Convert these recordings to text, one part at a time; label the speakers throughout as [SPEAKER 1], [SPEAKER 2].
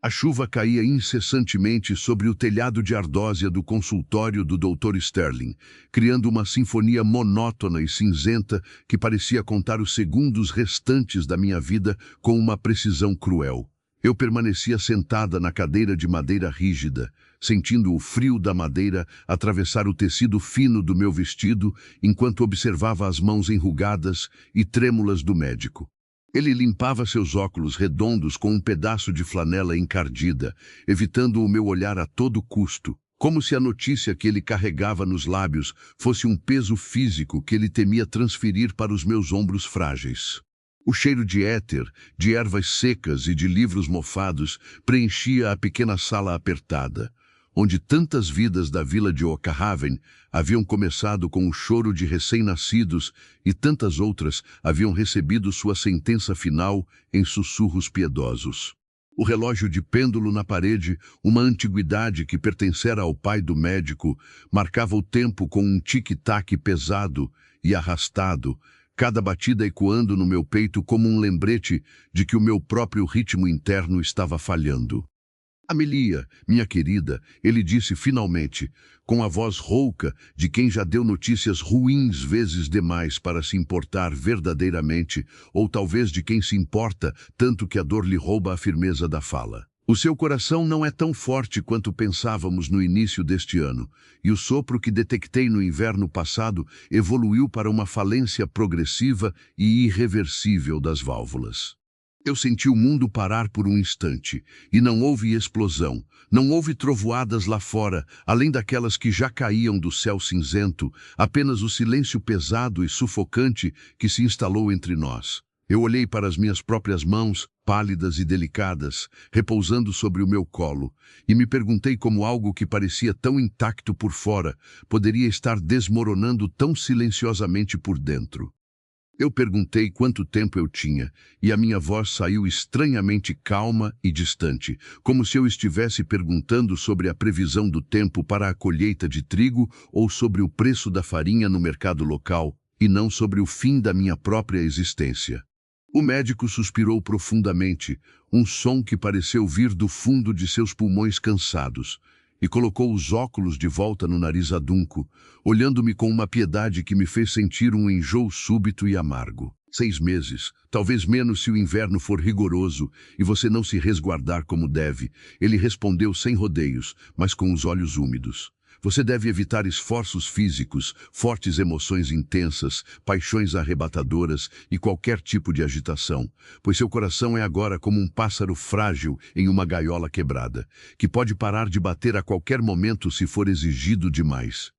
[SPEAKER 1] A chuva caía incessantemente sobre o telhado de ardósia do consultório do Dr. Sterling, criando uma sinfonia monótona e cinzenta que parecia contar os segundos restantes da minha vida com uma precisão cruel. Eu permanecia sentada na cadeira de madeira rígida, sentindo o frio da madeira atravessar o tecido fino do meu vestido enquanto observava as mãos enrugadas e trêmulas do médico. Ele limpava seus óculos redondos com um pedaço de flanela encardida, evitando o meu olhar a todo custo, como se a notícia que ele carregava nos lábios fosse um peso físico que ele temia transferir para os meus ombros frágeis. O cheiro de éter, de ervas secas e de livros mofados preenchia a pequena sala apertada, onde tantas vidas da vila de Oakhaven haviam começado com o choro de recém-nascidos e tantas outras haviam recebido sua sentença final em sussurros piedosos. O relógio de pêndulo na parede, uma antiguidade que pertencera ao pai do médico, marcava o tempo com um tic-tac pesado e arrastado, cada batida ecoando no meu peito como um lembrete de que o meu próprio ritmo interno estava falhando. Amelia, minha querida, ele disse finalmente, com a voz rouca de quem já deu notícias ruins vezes demais para se importar verdadeiramente, ou talvez de quem se importa tanto que a dor lhe rouba a firmeza da fala. O seu coração não é tão forte quanto pensávamos no início deste ano, e o sopro que detectei no inverno passado evoluiu para uma falência progressiva e irreversível das válvulas. Eu senti o mundo parar por um instante, e não houve explosão, não houve trovoadas lá fora, além daquelas que já caíam do céu cinzento, apenas o silêncio pesado e sufocante que se instalou entre nós. Eu olhei para as minhas próprias mãos, pálidas e delicadas, repousando sobre o meu colo, e me perguntei como algo que parecia tão intacto por fora poderia estar desmoronando tão silenciosamente por dentro. Eu perguntei quanto tempo eu tinha, e a minha voz saiu estranhamente calma e distante, como se eu estivesse perguntando sobre a previsão do tempo para a colheita de trigo ou sobre o preço da farinha no mercado local, e não sobre o fim da minha própria existência. O médico suspirou profundamente, um som que pareceu vir do fundo de seus pulmões cansados, e colocou os óculos de volta no nariz adunco, olhando-me com uma piedade que me fez sentir um enjoo súbito e amargo. 6 meses, talvez menos se o inverno for rigoroso e você não se resguardar como deve, ele respondeu sem rodeios, mas com os olhos úmidos. Você deve evitar esforços físicos, fortes emoções intensas, paixões arrebatadoras e qualquer tipo de agitação, pois seu coração é agora como um pássaro frágil em uma gaiola quebrada, que pode parar de bater a qualquer momento se for exigido demais.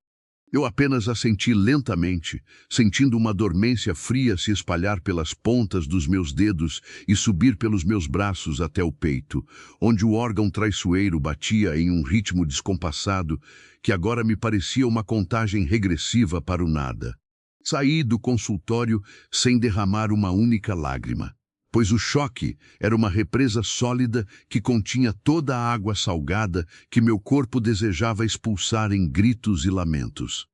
[SPEAKER 1] Eu apenas assenti lentamente, sentindo uma dormência fria se espalhar pelas pontas dos meus dedos e subir pelos meus braços até o peito, onde o órgão traiçoeiro batia em um ritmo descompassado que agora me parecia uma contagem regressiva para o nada. Saí do consultório sem derramar uma única lágrima, pois o choque era uma represa sólida que continha toda a água salgada que meu corpo desejava expulsar em gritos e lamentos.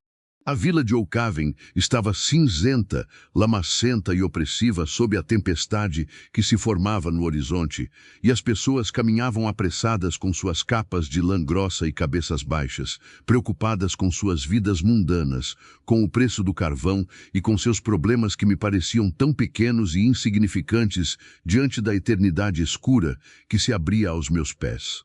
[SPEAKER 1] A vila de Oakhaven estava cinzenta, lamacenta e opressiva sob a tempestade que se formava no horizonte, e as pessoas caminhavam apressadas com suas capas de lã grossa e cabeças baixas, preocupadas com suas vidas mundanas, com o preço do carvão e com seus problemas que me pareciam tão pequenos e insignificantes diante da eternidade escura que se abria aos meus pés.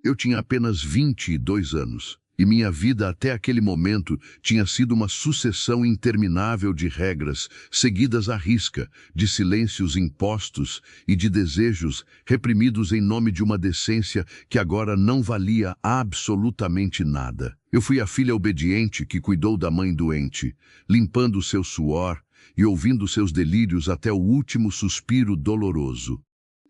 [SPEAKER 1] Eu tinha apenas 22 anos. E minha vida até aquele momento tinha sido uma sucessão interminável de regras, seguidas à risca, de silêncios impostos e de desejos reprimidos em nome de uma decência que agora não valia absolutamente nada. Eu fui a filha obediente que cuidou da mãe doente, limpando seu suor e ouvindo seus delírios até o último suspiro doloroso.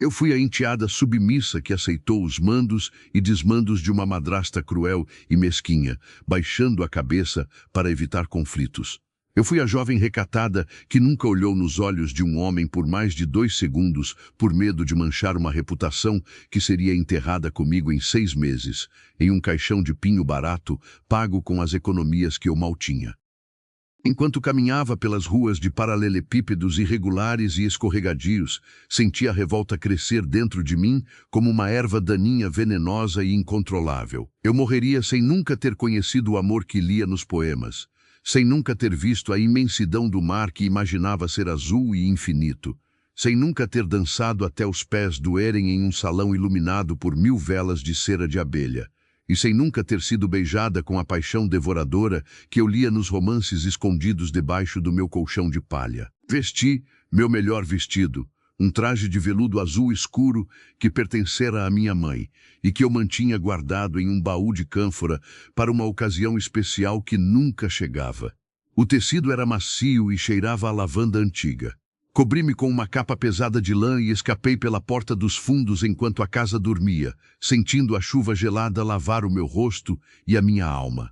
[SPEAKER 1] Eu fui a enteada submissa que aceitou os mandos e desmandos de uma madrasta cruel e mesquinha, baixando a cabeça para evitar conflitos. Eu fui a jovem recatada que nunca olhou nos olhos de um homem por mais de 2 segundos por medo de manchar uma reputação que seria enterrada comigo em 6 meses, em um caixão de pinho barato, pago com as economias que eu mal tinha. Enquanto caminhava pelas ruas de paralelepípedos irregulares e escorregadios, sentia a revolta crescer dentro de mim como uma erva daninha venenosa e incontrolável. Eu morreria sem nunca ter conhecido o amor que lia nos poemas, sem nunca ter visto a imensidão do mar que imaginava ser azul e infinito, sem nunca ter dançado até os pés doerem em um salão iluminado por 1000 velas de cera de abelha, e sem nunca ter sido beijada com a paixão devoradora que eu lia nos romances escondidos debaixo do meu colchão de palha. Vesti meu melhor vestido, um traje de veludo azul escuro que pertencera à minha mãe e que eu mantinha guardado em um baú de cânfora para uma ocasião especial que nunca chegava. O tecido era macio e cheirava a lavanda antiga. Cobri-me com uma capa pesada de lã e escapei pela porta dos fundos enquanto a casa dormia, sentindo a chuva gelada lavar o meu rosto e a minha alma.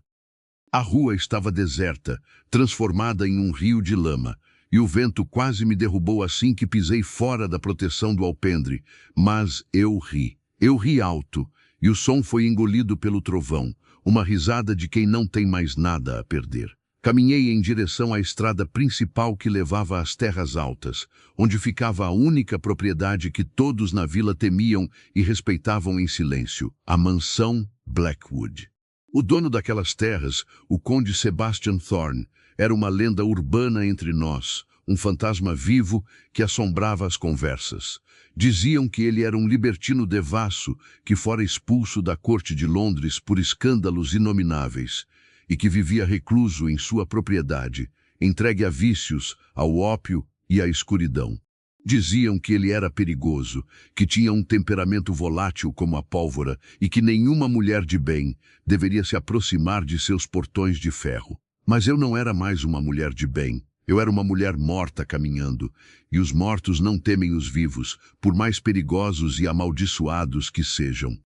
[SPEAKER 1] A rua estava deserta, transformada em um rio de lama, e o vento quase me derrubou assim que pisei fora da proteção do alpendre, mas eu ri. Eu ri alto, e o som foi engolido pelo trovão, uma risada de quem não tem mais nada a perder. Caminhei em direção à estrada principal que levava às terras altas, onde ficava a única propriedade que todos na vila temiam e respeitavam em silêncio, a mansão Blackwood. O dono daquelas terras, o conde Sebastian Thorne, era uma lenda urbana entre nós, um fantasma vivo que assombrava as conversas. Diziam que ele era um libertino devasso que fora expulso da corte de Londres por escândalos inomináveis, e que vivia recluso em sua propriedade, entregue a vícios, ao ópio e à escuridão. Diziam que ele era perigoso, que tinha um temperamento volátil como a pólvora e que nenhuma mulher de bem deveria se aproximar de seus portões de ferro. Mas eu não era mais uma mulher de bem. Eu era uma mulher morta caminhando, e os mortos não temem os vivos, por mais perigosos e amaldiçoados que sejam.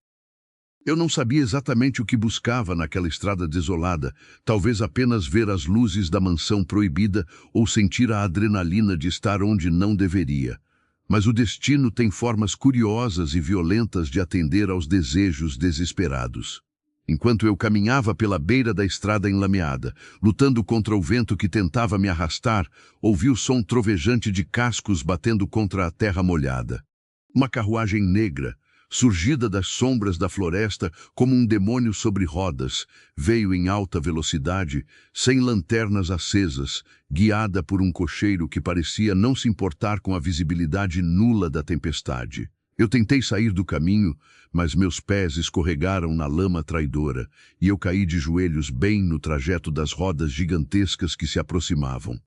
[SPEAKER 1] Eu não sabia exatamente o que buscava naquela estrada desolada, talvez apenas ver as luzes da mansão proibida ou sentir a adrenalina de estar onde não deveria. Mas o destino tem formas curiosas e violentas de atender aos desejos desesperados. Enquanto eu caminhava pela beira da estrada enlameada, lutando contra o vento que tentava me arrastar, ouvi o som trovejante de cascos batendo contra a terra molhada. Uma carruagem negra, surgida das sombras da floresta como um demônio sobre rodas, veio em alta velocidade, sem lanternas acesas, guiada por um cocheiro que parecia não se importar com a visibilidade nula da tempestade. Eu tentei sair do caminho, mas meus pés escorregaram na lama traidora, e eu caí de joelhos bem no trajeto das rodas gigantescas que se aproximavam.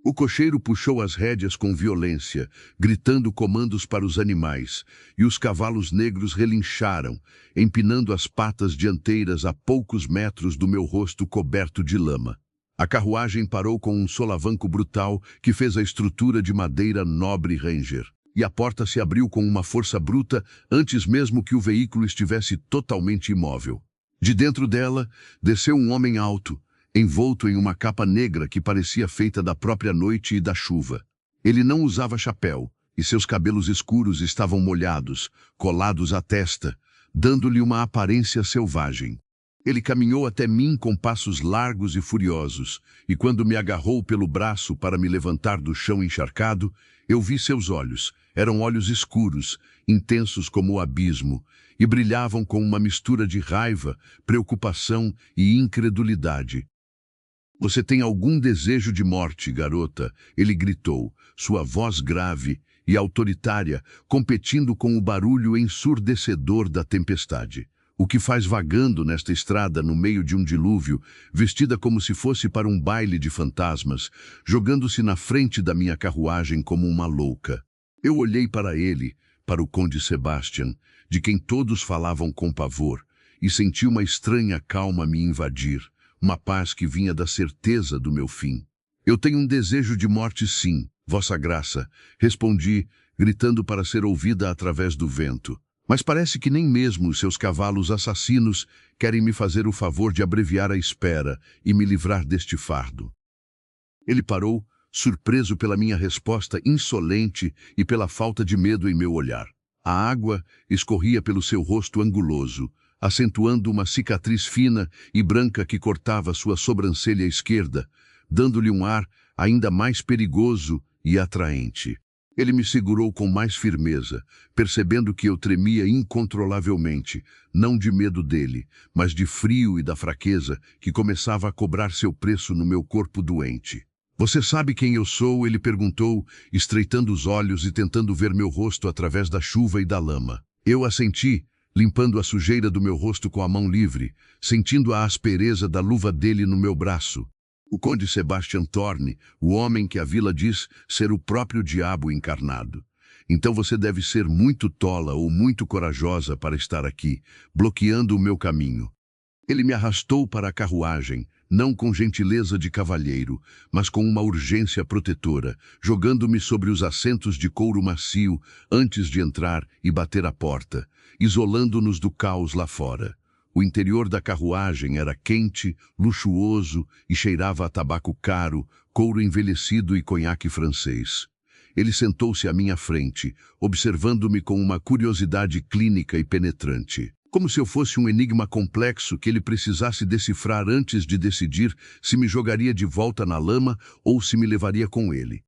[SPEAKER 1] O cocheiro puxou as rédeas com violência, gritando comandos para os animais, e os cavalos negros relincharam, empinando as patas dianteiras a poucos metros do meu rosto coberto de lama. A carruagem parou com um solavanco brutal que fez a estrutura de madeira nobre Ranger, e a porta se abriu com uma força bruta antes mesmo que o veículo estivesse totalmente imóvel. De dentro dela, desceu um homem alto, envolto em uma capa negra que parecia feita da própria noite e da chuva. Ele não usava chapéu, e seus cabelos escuros estavam molhados, colados à testa, dando-lhe uma aparência selvagem. Ele caminhou até mim com passos largos e furiosos, e quando me agarrou pelo braço para me levantar do chão encharcado, eu vi seus olhos. Eram olhos escuros, intensos como o abismo, e brilhavam com uma mistura de raiva, preocupação e incredulidade. "Você tem algum desejo de morte, garota?" ele gritou, sua voz grave e autoritária, competindo com o barulho ensurdecedor da tempestade. "O que faz vagando nesta estrada no meio de um dilúvio, vestida como se fosse para um baile de fantasmas, jogando-se na frente da minha carruagem como uma louca?" Eu olhei para ele, para o conde Sebastian, de quem todos falavam com pavor, e senti uma estranha calma me invadir, uma paz que vinha da certeza do meu fim. "Eu tenho um desejo de morte, sim, Vossa Graça", respondi, gritando para ser ouvida através do vento. "Mas parece que nem mesmo os seus cavalos assassinos querem me fazer o favor de abreviar a espera e me livrar deste fardo." Ele parou, surpreso pela minha resposta insolente e pela falta de medo em meu olhar. A água escorria pelo seu rosto anguloso, acentuando uma cicatriz fina e branca que cortava sua sobrancelha esquerda, dando-lhe um ar ainda mais perigoso e atraente. Ele me segurou com mais firmeza, percebendo que eu tremia incontrolavelmente, não de medo dele, mas de frio e da fraqueza que começava a cobrar seu preço no meu corpo doente. Você sabe quem eu sou? Ele perguntou, estreitando os olhos e tentando ver meu rosto através da chuva e da lama. Eu assenti, limpando a sujeira do meu rosto com a mão livre, sentindo a aspereza da luva dele no meu braço. O conde Sebastian Thorne, o homem que a vila diz ser o próprio diabo encarnado. Então você deve ser muito tola ou muito corajosa para estar aqui, bloqueando o meu caminho. Ele me arrastou para a carruagem, não com gentileza de cavalheiro, mas com uma urgência protetora, jogando-me sobre os assentos de couro macio antes de entrar e bater a porta, isolando-nos do caos lá fora. O interior da carruagem era quente, luxuoso e cheirava a tabaco caro, couro envelhecido e conhaque francês. Ele sentou-se à minha frente, observando-me com uma curiosidade clínica e penetrante. Como se eu fosse um enigma complexo que ele precisasse decifrar antes de decidir se me jogaria de volta na lama ou se me levaria com ele.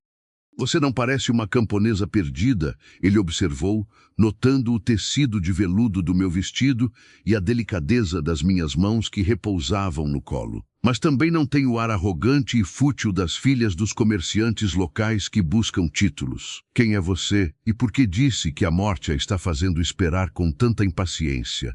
[SPEAKER 1] Você não parece uma camponesa perdida, ele observou, notando o tecido de veludo do meu vestido e a delicadeza das minhas mãos que repousavam no colo. Mas também não tem o ar arrogante e fútil das filhas dos comerciantes locais que buscam títulos. Quem é você e por que disse que a morte a está fazendo esperar com tanta impaciência?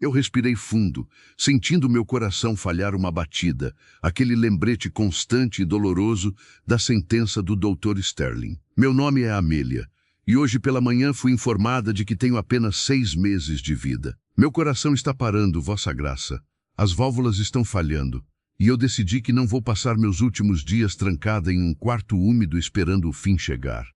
[SPEAKER 1] Eu respirei fundo, sentindo meu coração falhar uma batida, aquele lembrete constante e doloroso da sentença do Dr. Sterling. Meu nome é Amélia, e hoje pela manhã fui informada de que tenho apenas 6 meses de vida. Meu coração está parando, Vossa Graça. As válvulas estão falhando, e eu decidi que não vou passar meus últimos dias trancada em um quarto úmido esperando o fim chegar.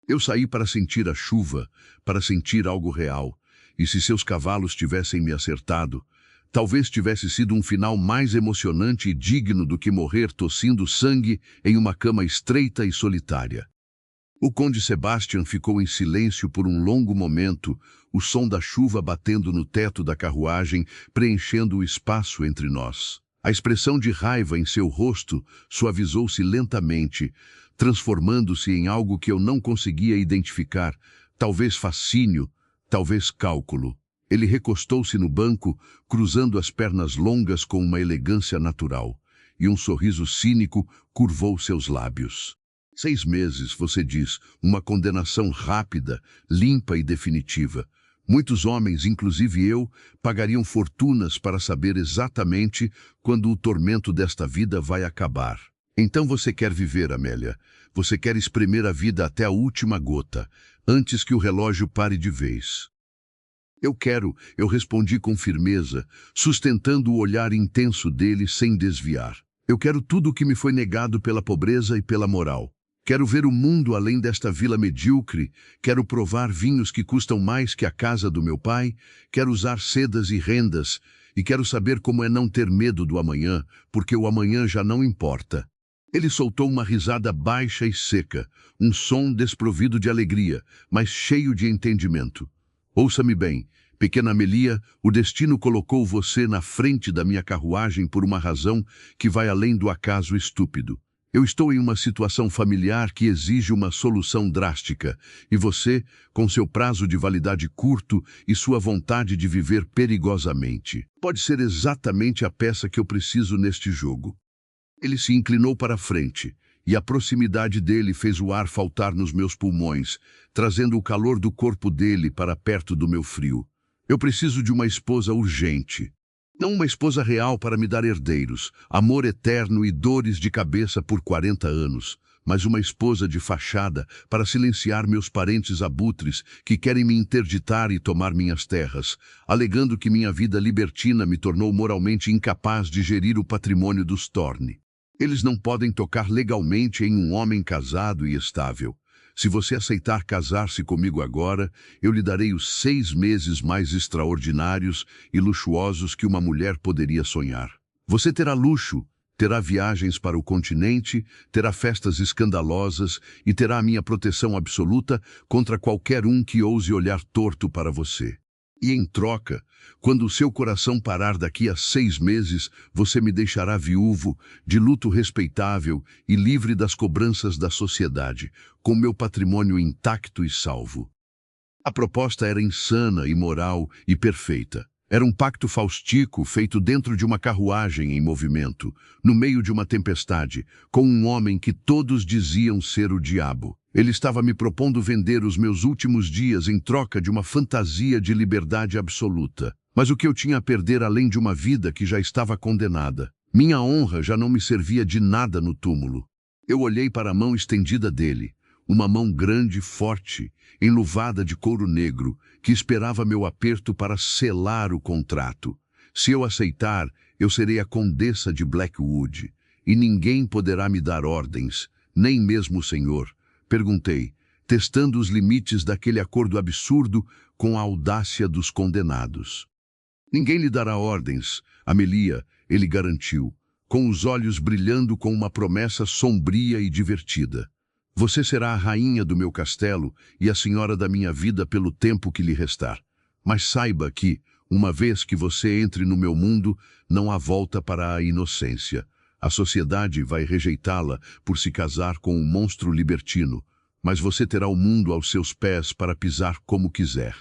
[SPEAKER 1] Eu saí para sentir a chuva, para sentir algo real. E se seus cavalos tivessem me acertado, talvez tivesse sido um final mais emocionante e digno do que morrer tossindo sangue em uma cama estreita e solitária. O conde Sebastian ficou em silêncio por um longo momento, o som da chuva batendo no teto da carruagem, preenchendo o espaço entre nós. A expressão de raiva em seu rosto suavizou-se lentamente, transformando-se em algo que eu não conseguia identificar, talvez fascínio, talvez cálculo. Ele recostou-se no banco, cruzando as pernas longas com uma elegância natural, e um sorriso cínico curvou seus lábios. 6 meses, você diz, uma condenação rápida, limpa e definitiva. Muitos homens, inclusive eu, pagariam fortunas para saber exatamente quando o tormento desta vida vai acabar. Então você quer viver, Amélia. Você quer espremer a vida até a última gota, antes que o relógio pare de vez. Eu respondi com firmeza, sustentando o olhar intenso dele sem desviar. Eu quero tudo o que me foi negado pela pobreza e pela moral. Quero ver o mundo além desta vila medíocre, quero provar vinhos que custam mais que a casa do meu pai, quero usar sedas e rendas, e quero saber como é não ter medo do amanhã, porque o amanhã já não importa. Ele soltou uma risada baixa e seca, um som desprovido de alegria, mas cheio de entendimento. Ouça-me bem, pequena Amélia, o destino colocou você na frente da minha carruagem por uma razão que vai além do acaso estúpido. Eu estou em uma situação familiar que exige uma solução drástica, e você, com seu prazo de validade curto e sua vontade de viver perigosamente, pode ser exatamente a peça que eu preciso neste jogo. Ele se inclinou para a frente, e a proximidade dele fez o ar faltar nos meus pulmões, trazendo o calor do corpo dele para perto do meu frio. Eu preciso de uma esposa urgente. Não uma esposa real para me dar herdeiros, amor eterno e dores de cabeça por 40 anos, mas uma esposa de fachada para silenciar meus parentes abutres que querem me interditar e tomar minhas terras, alegando que minha vida libertina me tornou moralmente incapaz de gerir o patrimônio dos Thorne. Eles não podem tocar legalmente em um homem casado e estável. Se você aceitar casar-se comigo agora, eu lhe darei os 6 meses mais extraordinários e luxuosos que uma mulher poderia sonhar. Você terá luxo, terá viagens para o continente, terá festas escandalosas e terá a minha proteção absoluta contra qualquer um que ouse olhar torto para você. E em troca, quando o seu coração parar daqui a 6 meses, você me deixará viúvo, de luto respeitável e livre das cobranças da sociedade, com meu patrimônio intacto e salvo. A proposta era insana, imoral e perfeita. Era um pacto faustico feito dentro de uma carruagem em movimento, no meio de uma tempestade, com um homem que todos diziam ser o diabo. Ele estava me propondo vender os meus últimos dias em troca de uma fantasia de liberdade absoluta. Mas o que eu tinha a perder além de uma vida que já estava condenada? Minha honra já não me servia de nada no túmulo. Eu olhei para a mão estendida dele, uma mão grande, forte, enluvada de couro negro, que esperava meu aperto para selar o contrato. Se eu aceitar, eu serei a condessa de Blackwood, e ninguém poderá me dar ordens, nem mesmo o senhor. Perguntei, testando os limites daquele acordo absurdo com a audácia dos condenados. Ninguém lhe dará ordens, Amelia, ele garantiu, com os olhos brilhando com uma promessa sombria e divertida. Você será a rainha do meu castelo e a senhora da minha vida pelo tempo que lhe restar. Mas saiba que, uma vez que você entre no meu mundo, não há volta para a inocência. A sociedade vai rejeitá-la por se casar com um monstro libertino, mas você terá o mundo aos seus pés para pisar como quiser.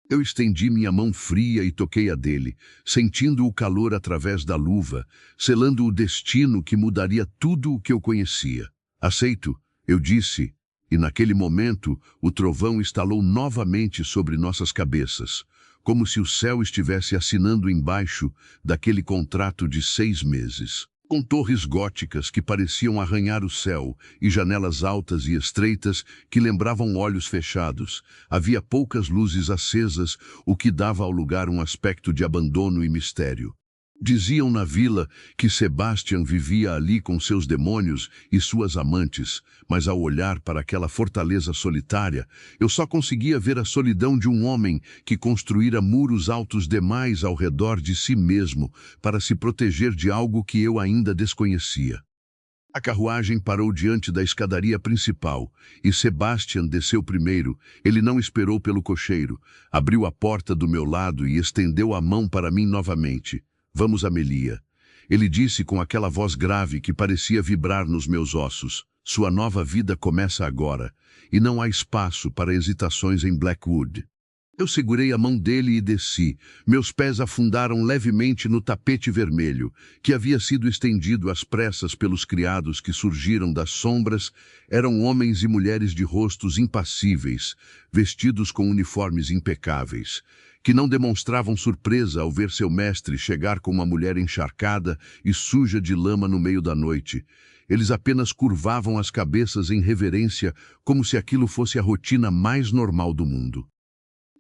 [SPEAKER 1] Eu estendi minha mão fria e toquei a dele, sentindo o calor através da luva, selando o destino que mudaria tudo o que eu conhecia. Aceito, eu disse, e naquele momento o trovão estalou novamente sobre nossas cabeças, como se o céu estivesse assinando embaixo daquele contrato de 6 meses. Com torres góticas que pareciam arranhar o céu e janelas altas e estreitas que lembravam olhos fechados, havia poucas luzes acesas, o que dava ao lugar um aspecto de abandono e mistério. Diziam na vila que Sebastian vivia ali com seus demônios e suas amantes, mas ao olhar para aquela fortaleza solitária, eu só conseguia ver a solidão de um homem que construíra muros altos demais ao redor de si mesmo para se proteger de algo que eu ainda desconhecia. A carruagem parou diante da escadaria principal e Sebastian desceu primeiro. Ele não esperou pelo cocheiro, abriu a porta do meu lado e estendeu a mão para mim novamente. Vamos, Amelia. Ele disse com aquela voz grave que parecia vibrar nos meus ossos. Sua nova vida começa agora, e não há espaço para hesitações em Blackwood. Eu segurei a mão dele e desci. Meus pés afundaram levemente no tapete vermelho, que havia sido estendido às pressas pelos criados que surgiram das sombras. Eram homens e mulheres de rostos impassíveis, vestidos com uniformes impecáveis, que não demonstravam surpresa ao ver seu mestre chegar com uma mulher encharcada e suja de lama no meio da noite. Eles apenas curvavam as cabeças em reverência, como se aquilo fosse a rotina mais normal do mundo.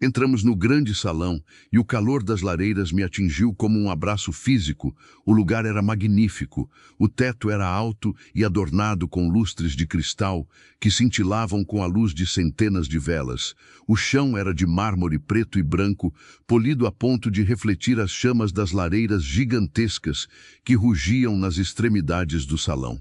[SPEAKER 1] Entramos no grande salão e o calor das lareiras me atingiu como um abraço físico. O lugar era magnífico. O teto era alto e adornado com lustres de cristal que cintilavam com a luz de centenas de velas. O chão era de mármore preto e branco, polido a ponto de refletir as chamas das lareiras gigantescas que rugiam nas extremidades do salão.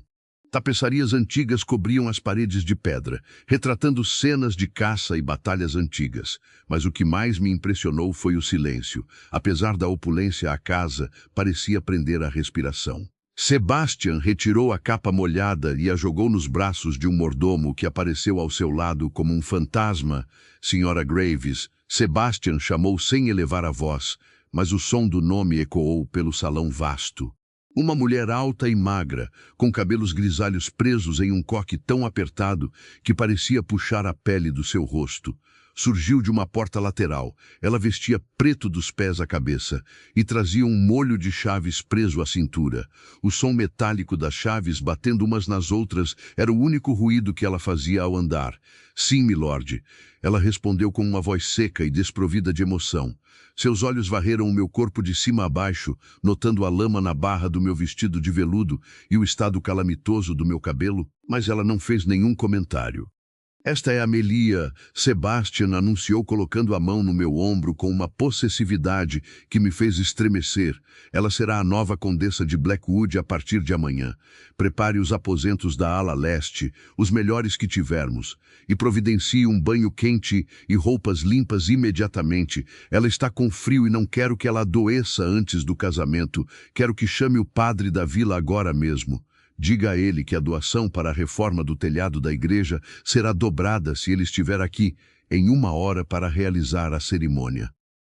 [SPEAKER 1] Tapeçarias antigas cobriam as paredes de pedra, retratando cenas de caça e batalhas antigas. Mas o que mais me impressionou foi o silêncio. Apesar da opulência, a casa parecia prender a respiração. Sebastian retirou a capa molhada e a jogou nos braços de um mordomo que apareceu ao seu lado como um fantasma. Senhora Graves, Sebastian chamou sem elevar a voz, mas o som do nome ecoou pelo salão vasto. Uma mulher alta e magra, com cabelos grisalhos presos em um coque tão apertado que parecia puxar a pele do seu rosto, surgiu de uma porta lateral. Ela vestia preto dos pés à cabeça e trazia um molho de chaves preso à cintura. O som metálico das chaves batendo umas nas outras era o único ruído que ela fazia ao andar. Sim, milord. Ela respondeu com uma voz seca e desprovida de emoção. Seus olhos varreram o meu corpo de cima a baixo, notando a lama na barra do meu vestido de veludo e o estado calamitoso do meu cabelo, mas ela não fez nenhum comentário. Esta é Amelia, Sebastian anunciou colocando a mão no meu ombro com uma possessividade que me fez estremecer. Ela será a nova condessa de Blackwood a partir de amanhã. Prepare os aposentos da ala leste, os melhores que tivermos, e providencie um banho quente e roupas limpas imediatamente. Ela está com frio e não quero que ela adoeça antes do casamento. Quero que chame o padre da vila agora mesmo. Diga a ele que a doação para a reforma do telhado da igreja será dobrada se ele estiver aqui em 1 hora para realizar a cerimônia.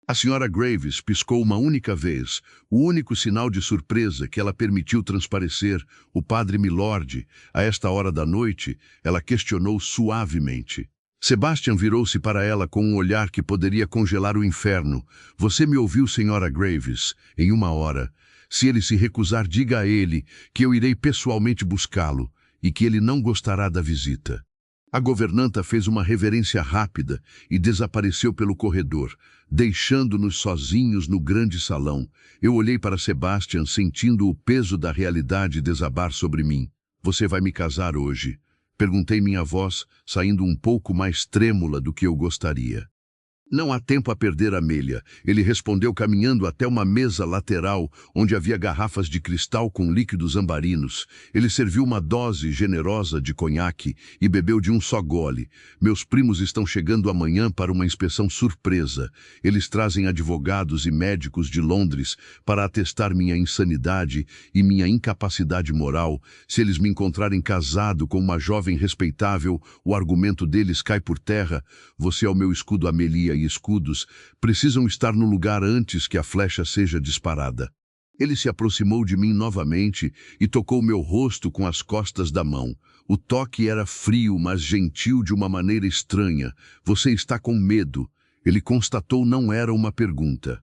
[SPEAKER 1] A senhora Graves piscou uma única vez, o único sinal de surpresa que ela permitiu transparecer. O padre Milord, a esta hora da noite, ela questionou suavemente. Sebastian virou-se para ela com um olhar que poderia congelar o inferno. Você me ouviu, senhora Graves, em 1 hora. Se ele se recusar, diga a ele que eu irei pessoalmente buscá-lo e que ele não gostará da visita. A governanta fez uma reverência rápida e desapareceu pelo corredor, deixando-nos sozinhos no grande salão. Eu olhei para Sebastian, sentindo o peso da realidade desabar sobre mim. Você vai me casar hoje? Perguntei minha voz, saindo um pouco mais trêmula do que eu gostaria. Não há tempo a perder, Amelia. Ele respondeu caminhando até uma mesa lateral, onde havia garrafas de cristal com líquidos ambarinos. Ele serviu uma dose generosa de conhaque e bebeu de um só gole. Meus primos estão chegando amanhã para uma inspeção surpresa. Eles trazem advogados e médicos de Londres para atestar minha insanidade e minha incapacidade moral. Se eles me encontrarem casado com uma jovem respeitável, o argumento deles cai por terra. Você é o meu escudo, Amelia, e escudos precisam estar no lugar antes que a flecha seja disparada. Ele se aproximou de mim novamente e tocou meu rosto com as costas da mão. O toque era frio, mas gentil de uma maneira estranha. Você está com medo. Ele constatou, não era uma pergunta.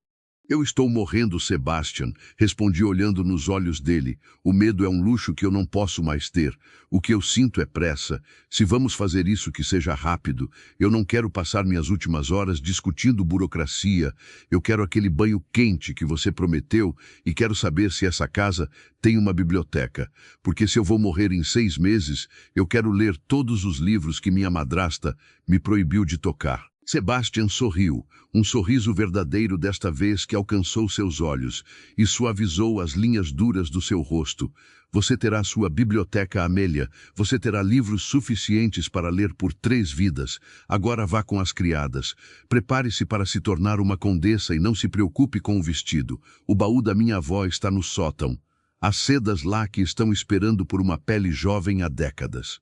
[SPEAKER 1] Eu estou morrendo, Sebastian, respondi olhando nos olhos dele. O medo é um luxo que eu não posso mais ter. O que eu sinto é pressa. Se vamos fazer isso, que seja rápido. Eu não quero passar minhas últimas horas discutindo burocracia. Eu quero aquele banho quente que você prometeu e quero saber se essa casa tem uma biblioteca. Porque se eu vou morrer em 6 meses, eu quero ler todos os livros que minha madrasta me proibiu de tocar. Sebastian sorriu, um sorriso verdadeiro desta vez que alcançou seus olhos e suavizou as linhas duras do seu rosto. Você terá sua biblioteca, Amelia. Você terá livros suficientes para ler por 3 vidas. Agora vá com as criadas. Prepare-se para se tornar uma condessa e não se preocupe com o vestido. O baú da minha avó está no sótão. Há sedas lá que estão esperando por uma pele jovem há décadas.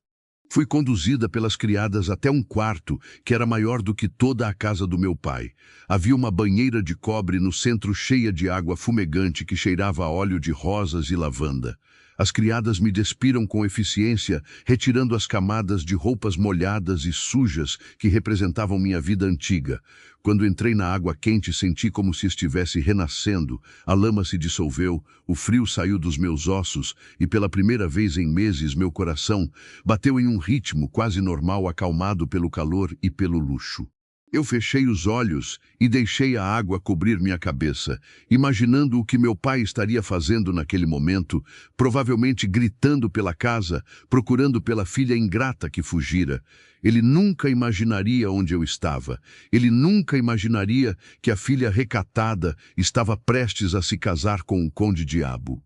[SPEAKER 1] Fui conduzida pelas criadas até um quarto que era maior do que toda a casa do meu pai. Havia uma banheira de cobre no centro cheia de água fumegante que cheirava a óleo de rosas e lavanda. As criadas me despiram com eficiência, retirando as camadas de roupas molhadas e sujas que representavam minha vida antiga. Quando entrei na água quente, senti como se estivesse renascendo. A lama se dissolveu, o frio saiu dos meus ossos e pela primeira vez em meses meu coração bateu em um ritmo quase normal, acalmado pelo calor e pelo luxo. Eu fechei os olhos e deixei a água cobrir minha cabeça, imaginando o que meu pai estaria fazendo naquele momento, provavelmente gritando pela casa, procurando pela filha ingrata que fugira. Ele nunca imaginaria onde eu estava. Ele nunca imaginaria que a filha recatada estava prestes a se casar com o Conde Diabo.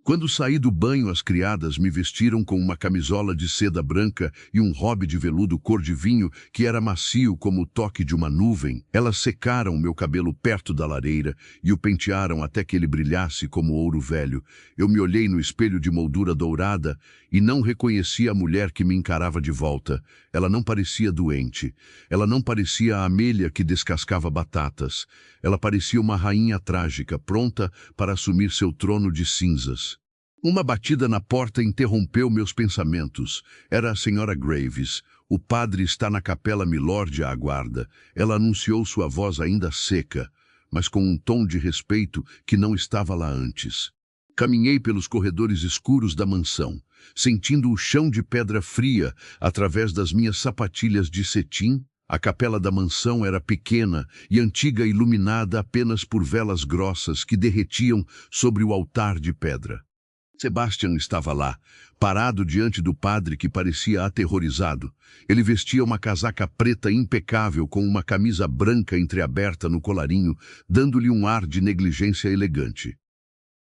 [SPEAKER 1] Quando saí do banho, as criadas me vestiram com uma camisola de seda branca e um robe de veludo cor de vinho que era macio como o toque de uma nuvem. Elas secaram meu cabelo perto da lareira e o pentearam até que ele brilhasse como ouro velho. Eu me olhei no espelho de moldura dourada e não reconheci a mulher que me encarava de volta. Ela não parecia doente. Ela não parecia a Amelia que descascava batatas. Ela parecia uma rainha trágica, pronta para assumir seu trono de cinzas. Uma batida na porta interrompeu meus pensamentos. Era a senhora Graves. O padre está na capela, Milord a aguarda. Ela anunciou, sua voz ainda seca, mas com um tom de respeito que não estava lá antes. Caminhei pelos corredores escuros da mansão, sentindo o chão de pedra fria através das minhas sapatilhas de cetim. A capela da mansão era pequena e antiga, iluminada apenas por velas grossas que derretiam sobre o altar de pedra. Sebastian estava lá, parado diante do padre que parecia aterrorizado. Ele vestia uma casaca preta impecável com uma camisa branca entreaberta no colarinho, dando-lhe um ar de negligência elegante.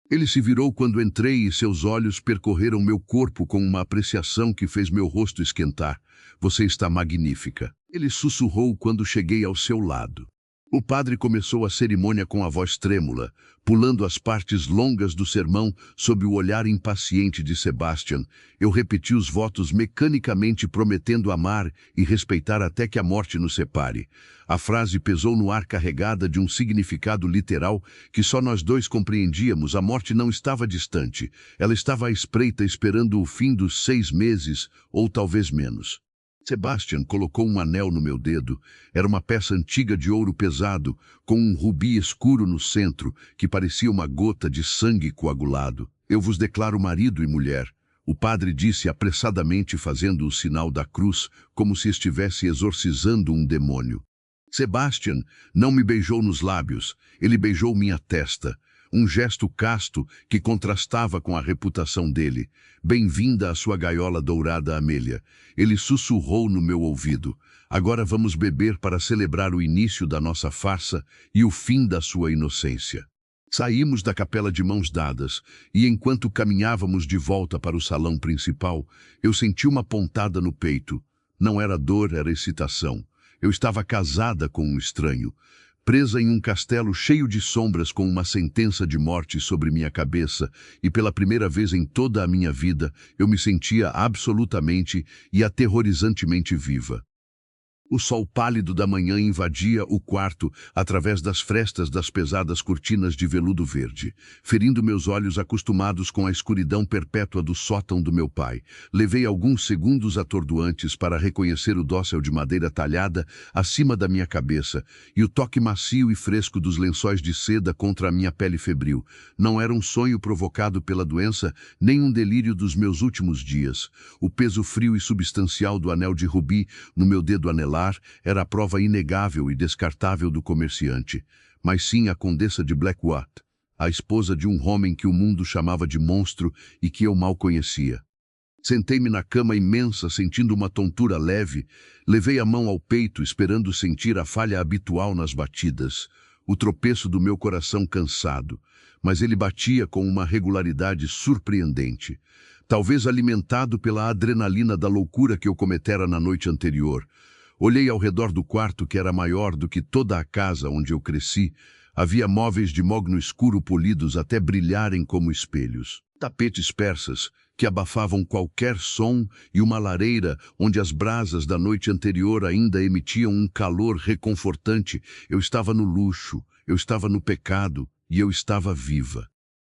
[SPEAKER 1] Ele se virou quando entrei e seus olhos percorreram meu corpo com uma apreciação que fez meu rosto esquentar. Você está magnífica. Ele sussurrou quando cheguei ao seu lado. O padre começou a cerimônia com a voz trêmula, pulando as partes longas do sermão sob o olhar impaciente de Sebastian. Eu repeti os votos mecanicamente, prometendo amar e respeitar até que a morte nos separe. A frase pesou no ar, carregada de um significado literal que só nós dois compreendíamos. A morte não estava distante. Ela estava à espreita, esperando o fim dos 6 meses, ou talvez menos. Sebastian colocou um anel no meu dedo. Era uma peça antiga de ouro pesado, com um rubi escuro no centro, que parecia uma gota de sangue coagulado. Eu vos declaro marido e mulher. O padre disse apressadamente, fazendo o sinal da cruz, como se estivesse exorcizando um demônio. Sebastian não me beijou nos lábios, ele beijou minha testa. Um gesto casto que contrastava com a reputação dele. Bem-vinda à sua gaiola dourada, Amélia. Ele sussurrou no meu ouvido. Agora vamos beber para celebrar o início da nossa farsa e o fim da sua inocência. Saímos da capela de mãos dadas, e enquanto caminhávamos de volta para o salão principal, eu senti uma pontada no peito. Não era dor, era excitação. Eu estava casada com um estranho, presa em um castelo cheio de sombras com uma sentença de morte sobre minha cabeça, e pela primeira vez em toda a minha vida eu me sentia absolutamente e aterrorizantemente viva. O sol pálido da manhã invadia o quarto através das frestas das pesadas cortinas de veludo verde, ferindo meus olhos acostumados com a escuridão perpétua do sótão do meu pai. Levei alguns segundos atordoantes para reconhecer o dócil de madeira talhada acima da minha cabeça e o toque macio e fresco dos lençóis de seda contra a minha pele febril. Não era um sonho provocado pela doença, nem um delírio dos meus últimos dias. O peso frio e substancial do anel de rubi no meu dedo anelar era a prova inegável e descartável do comerciante, mas sim a condessa de Blackwater, a esposa de um homem que o mundo chamava de monstro e que eu mal conhecia. Sentei-me na cama imensa, sentindo uma tontura leve, levei a mão ao peito, esperando sentir a falha habitual nas batidas, o tropeço do meu coração cansado, mas ele batia com uma regularidade surpreendente, talvez alimentado pela adrenalina da loucura que eu cometera na noite anterior. Olhei ao redor do quarto, que era maior do que toda a casa onde eu cresci. Havia móveis de mogno escuro polidos até brilharem como espelhos. Tapetes persas que abafavam qualquer som e uma lareira onde as brasas da noite anterior ainda emitiam um calor reconfortante. Eu estava no luxo, eu estava no pecado e eu estava viva.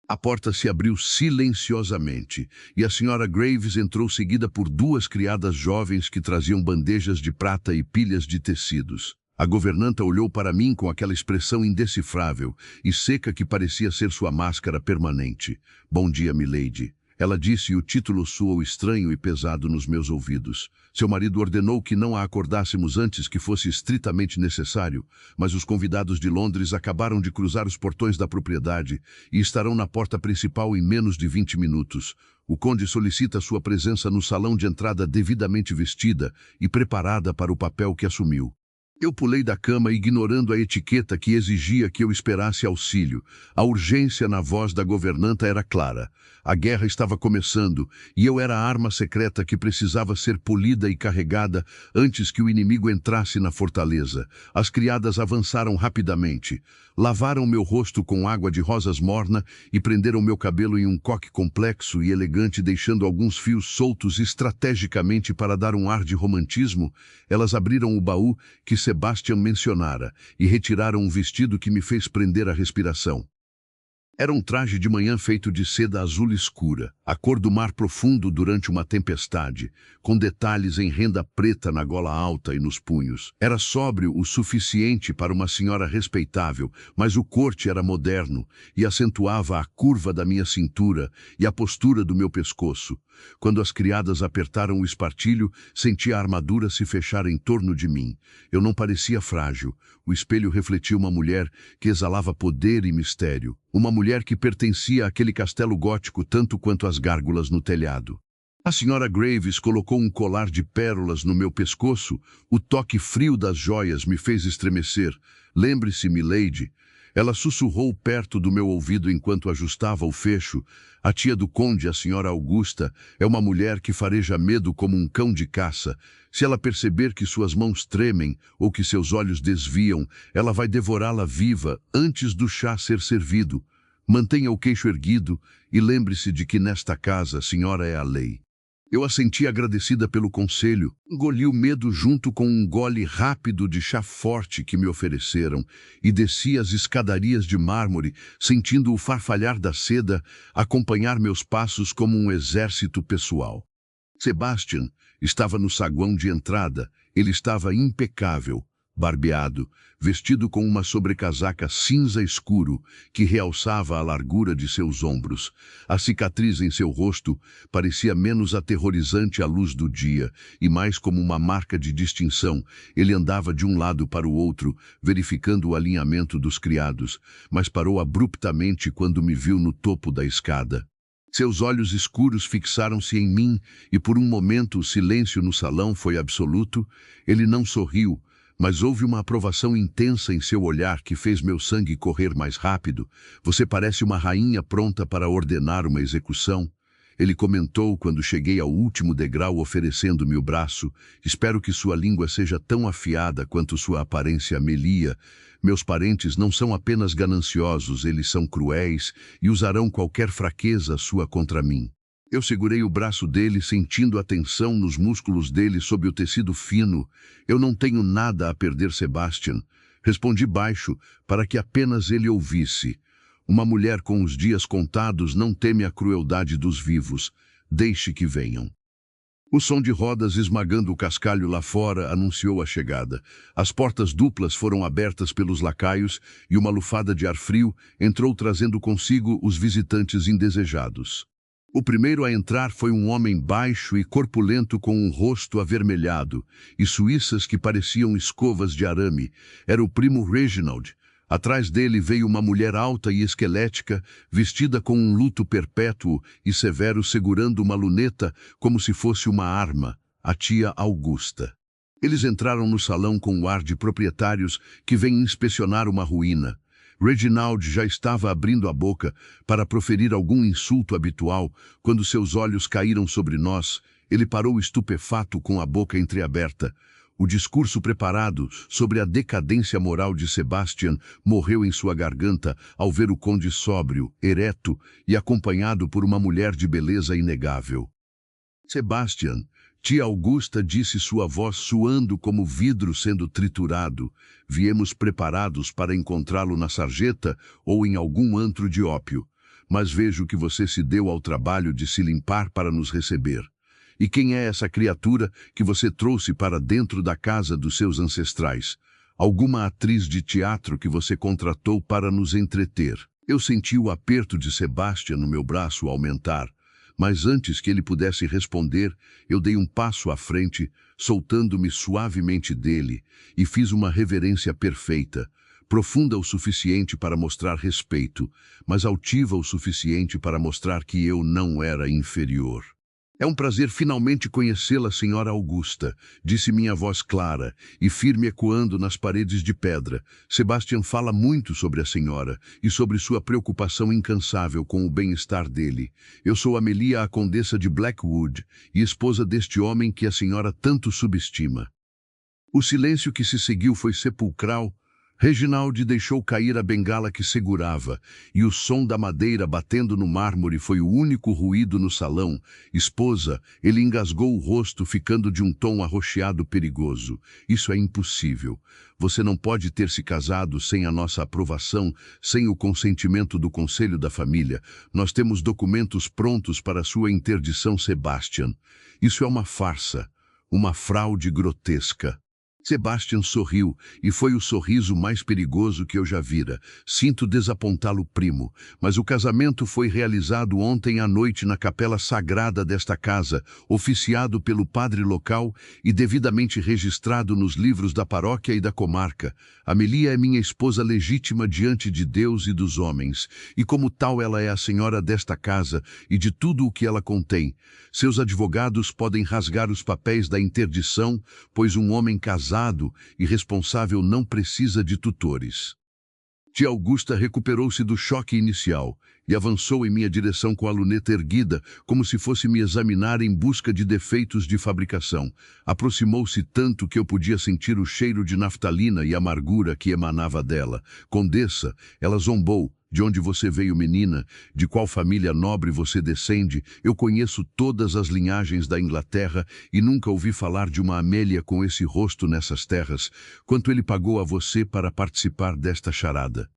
[SPEAKER 1] A porta se abriu silenciosamente e a senhora Graves entrou seguida por 2 criadas jovens que traziam bandejas de prata e pilhas de tecidos. A governanta olhou para mim com aquela expressão indecifrável e seca que parecia ser sua máscara permanente. "Bom dia, milady." Ela disse e o título soou estranho e pesado nos meus ouvidos. Seu marido ordenou que não a acordássemos antes que fosse estritamente necessário, mas os convidados de Londres acabaram de cruzar os portões da propriedade e estarão na porta principal em menos de 20 minutos. O conde solicita sua presença no salão de entrada devidamente vestida e preparada para o papel que assumiu. Eu pulei da cama, ignorando a etiqueta que exigia que eu esperasse auxílio. A urgência na voz da governanta era clara. A guerra estava começando e eu era a arma secreta que precisava ser polida e carregada antes que o inimigo entrasse na fortaleza. As criadas avançaram rapidamente, lavaram meu rosto com água de rosas morna e prenderam meu cabelo em um coque complexo e elegante, deixando alguns fios soltos estrategicamente para dar um ar de romantismo. Elas abriram o baú que Sebastian mencionara e retiraram um vestido que me fez prender a respiração. Era um traje de manhã feito de seda azul escura. A cor do mar profundo durante uma tempestade, com detalhes em renda preta na gola alta e nos punhos. Era sóbrio o suficiente para uma senhora respeitável, mas o corte era moderno e acentuava a curva da minha cintura e a postura do meu pescoço. Quando as criadas apertaram o espartilho, senti a armadura se fechar em torno de mim. Eu não parecia frágil. O espelho refletia uma mulher que exalava poder e mistério. Uma mulher que pertencia àquele castelo gótico tanto quanto as gárgulas no telhado. A senhora Graves colocou um colar de pérolas no meu pescoço. O toque frio das joias me fez estremecer. Lembre-se, milady. Ela sussurrou perto do meu ouvido enquanto ajustava o fecho. A tia do conde, a senhora Augusta, é uma mulher que fareja medo como um cão de caça. Se ela perceber que suas mãos tremem ou que seus olhos desviam, ela vai devorá-la viva antes do chá ser servido. Mantenha o queixo erguido e lembre-se de que nesta casa a senhora é a lei. Eu a senti agradecida pelo conselho, engoli o medo junto com um gole rápido de chá forte que me ofereceram e desci as escadarias de mármore, sentindo o farfalhar da seda acompanhar meus passos como um exército pessoal. Sebastian estava no saguão de entrada. Ele estava impecável, barbeado, vestido com uma sobrecasaca cinza escuro que realçava a largura de seus ombros. A cicatriz em seu rosto parecia menos aterrorizante à luz do dia e mais como uma marca de distinção. Ele andava de um lado para o outro, verificando o alinhamento dos criados, mas parou abruptamente quando me viu no topo da escada. Seus olhos escuros fixaram-se em mim e por um momento o silêncio no salão foi absoluto. Ele não sorriu, mas houve uma aprovação intensa em seu olhar que fez meu sangue correr mais rápido. Você parece uma rainha pronta para ordenar uma execução. Ele comentou quando cheguei ao último degrau oferecendo-me o braço. Espero que sua língua seja tão afiada quanto sua aparência melia. Meus parentes não são apenas gananciosos, eles são cruéis e usarão qualquer fraqueza sua contra mim. Eu segurei o braço dele, sentindo a tensão nos músculos dele sob o tecido fino. Eu não tenho nada a perder, Sebastian. Respondi baixo, para que apenas ele ouvisse. Uma mulher com os dias contados não teme a crueldade dos vivos. Deixe que venham. O som de rodas esmagando o cascalho lá fora anunciou a chegada. As portas duplas foram abertas pelos lacaios e uma lufada de ar frio entrou trazendo consigo os visitantes indesejados. O primeiro a entrar foi um homem baixo e corpulento com um rosto avermelhado e suíças que pareciam escovas de arame. Era o primo Reginald. Atrás dele veio uma mulher alta e esquelética, vestida com um luto perpétuo e severo segurando uma luneta como se fosse uma arma, a tia Augusta. Eles entraram no salão com o ar de proprietários que vêm inspecionar uma ruína. Reginald já estava abrindo a boca para proferir algum insulto habitual quando seus olhos caíram sobre nós. Ele parou estupefato com a boca entreaberta. O discurso preparado sobre a decadência moral de Sebastian morreu em sua garganta ao ver o conde sóbrio, ereto e acompanhado por uma mulher de beleza inegável. Sebastian, tia Augusta, disse sua voz suando como vidro sendo triturado. Viemos preparados para encontrá-lo na sarjeta ou em algum antro de ópio, mas vejo que você se deu ao trabalho de se limpar para nos receber. E quem é essa criatura que você trouxe para dentro da casa dos seus ancestrais? Alguma atriz de teatro que você contratou para nos entreter? Eu senti o aperto de Sebastian no meu braço aumentar, mas antes que ele pudesse responder, eu dei um passo à frente, soltando-me suavemente dele, e fiz uma reverência perfeita, profunda o suficiente para mostrar respeito, mas altiva o suficiente para mostrar que eu não era inferior. É um prazer finalmente conhecê-la, senhora Augusta, disse minha voz clara e firme ecoando nas paredes de pedra. Sebastian fala muito sobre a senhora e sobre sua preocupação incansável com o bem-estar dele. Eu sou Amelia, a condessa de Blackwood, e esposa deste homem que a senhora tanto subestima. O silêncio que se seguiu foi sepulcral. Reginald deixou cair a bengala que segurava, e o som da madeira batendo no mármore foi o único ruído no salão. Esposa, ele engasgou o rosto, ficando de um tom arroxeado perigoso. Isso é impossível. Você não pode ter se casado sem a nossa aprovação, sem o consentimento do Conselho da Família. Nós temos documentos prontos para sua interdição, Sebastian. Isso é uma farsa, uma fraude grotesca. Sebastian sorriu, e foi o sorriso mais perigoso que eu já vira. Sinto desapontá-lo, primo, mas o casamento foi realizado ontem à noite na capela sagrada desta casa, oficiado pelo padre local e devidamente registrado nos livros da paróquia e da comarca. Amelia é minha esposa legítima diante de Deus e dos homens, e como tal ela é a senhora desta casa e de tudo o que ela contém. Seus advogados podem rasgar os papéis da interdição, pois um homem casado e responsável não precisa de tutores. Tia Augusta recuperou-se do choque inicial e avançou em minha direção com a luneta erguida, como se fosse me examinar em busca de defeitos de fabricação. Aproximou-se tanto que eu podia sentir o cheiro de naftalina e amargura que emanava dela. Condessa, ela zombou. De onde você veio, menina? De qual família nobre você descende? Eu conheço todas as linhagens da Inglaterra e nunca ouvi falar de uma Amélia com esse rosto nessas terras. Quanto ele pagou a você para participar desta charada?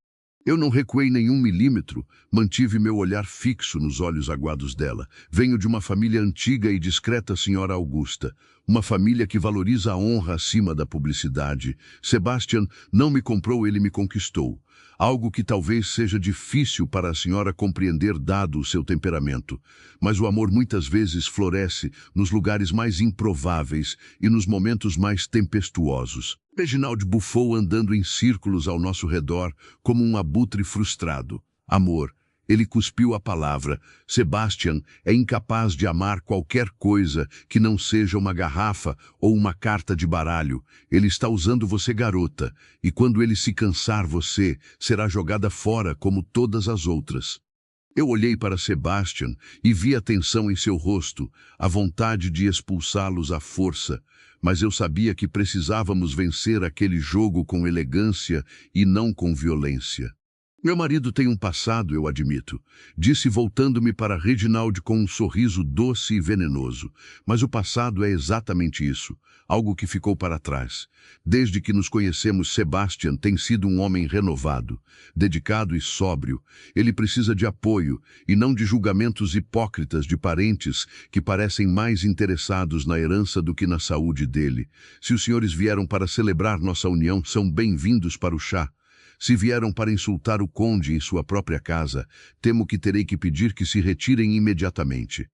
[SPEAKER 1] Eu não recuei nenhum milímetro, mantive meu olhar fixo nos olhos aguados dela. Venho de uma família antiga e discreta, senhora Augusta. Uma família que valoriza a honra acima da publicidade. Sebastian não me comprou, ele me conquistou. Algo que talvez seja difícil para a senhora compreender dado o seu temperamento. Mas o amor muitas vezes floresce nos lugares mais improváveis e nos momentos mais tempestuosos. Reginald bufou andando em círculos ao nosso redor como um abutre frustrado. Amor. Ele cuspiu a palavra. Sebastian é incapaz de amar qualquer coisa que não seja uma garrafa ou uma carta de baralho. Ele está usando você, garota, e quando ele se cansar, você será jogada fora como todas as outras. Eu olhei para Sebastian e vi a tensão em seu rosto, a vontade de expulsá-los à força, mas eu sabia que precisávamos vencer aquele jogo com elegância e não com violência. Meu marido tem um passado, eu admito, disse voltando-me para Reginald com um sorriso doce e venenoso. Mas o passado é exatamente isso, algo que ficou para trás. Desde que nos conhecemos, Sebastian tem sido um homem renovado, dedicado e sóbrio. Ele precisa de apoio e não de julgamentos hipócritas de parentes que parecem mais interessados na herança do que na saúde dele. Se os senhores vieram para celebrar nossa união, são bem-vindos para o chá. Se vieram para insultar o conde em sua própria casa, temo que terei que pedir que se retirem imediatamente.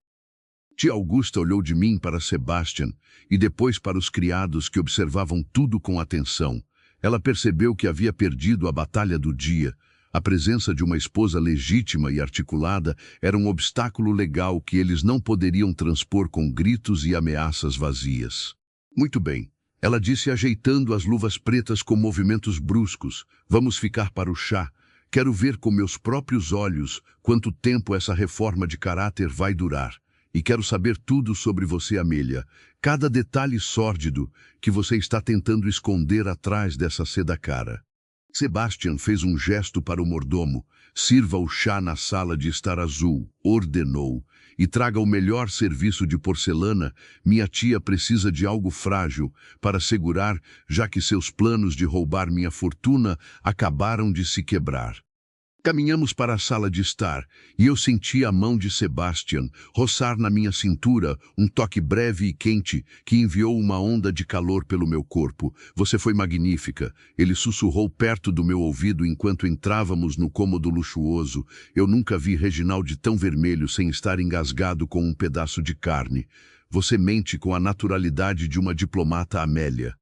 [SPEAKER 1] Tia Augusta olhou de mim para Sebastian e depois para os criados que observavam tudo com atenção. Ela percebeu que havia perdido a batalha do dia. A presença de uma esposa legítima e articulada era um obstáculo legal que eles não poderiam transpor com gritos e ameaças vazias. Muito bem. Ela disse ajeitando as luvas pretas com movimentos bruscos. Vamos ficar para o chá. Quero ver com meus próprios olhos quanto tempo essa reforma de caráter vai durar. E quero saber tudo sobre você, Amélia. Cada detalhe sórdido que você está tentando esconder atrás dessa seda cara. Sebastian fez um gesto para o mordomo. Sirva o chá na sala de estar azul, ordenou. E traga o melhor serviço de porcelana. Minha tia precisa de algo frágil para segurar, já que seus planos de roubar minha fortuna acabaram de se quebrar. Caminhamos para a sala de estar, e eu senti a mão de Sebastian roçar na minha cintura, um toque breve e quente que enviou uma onda de calor pelo meu corpo. Você foi magnífica. Ele sussurrou perto do meu ouvido enquanto entrávamos no cômodo luxuoso. Eu nunca vi Reginald tão vermelho sem estar engasgado com um pedaço de carne. Você mente com a naturalidade de uma diplomata, Amélia.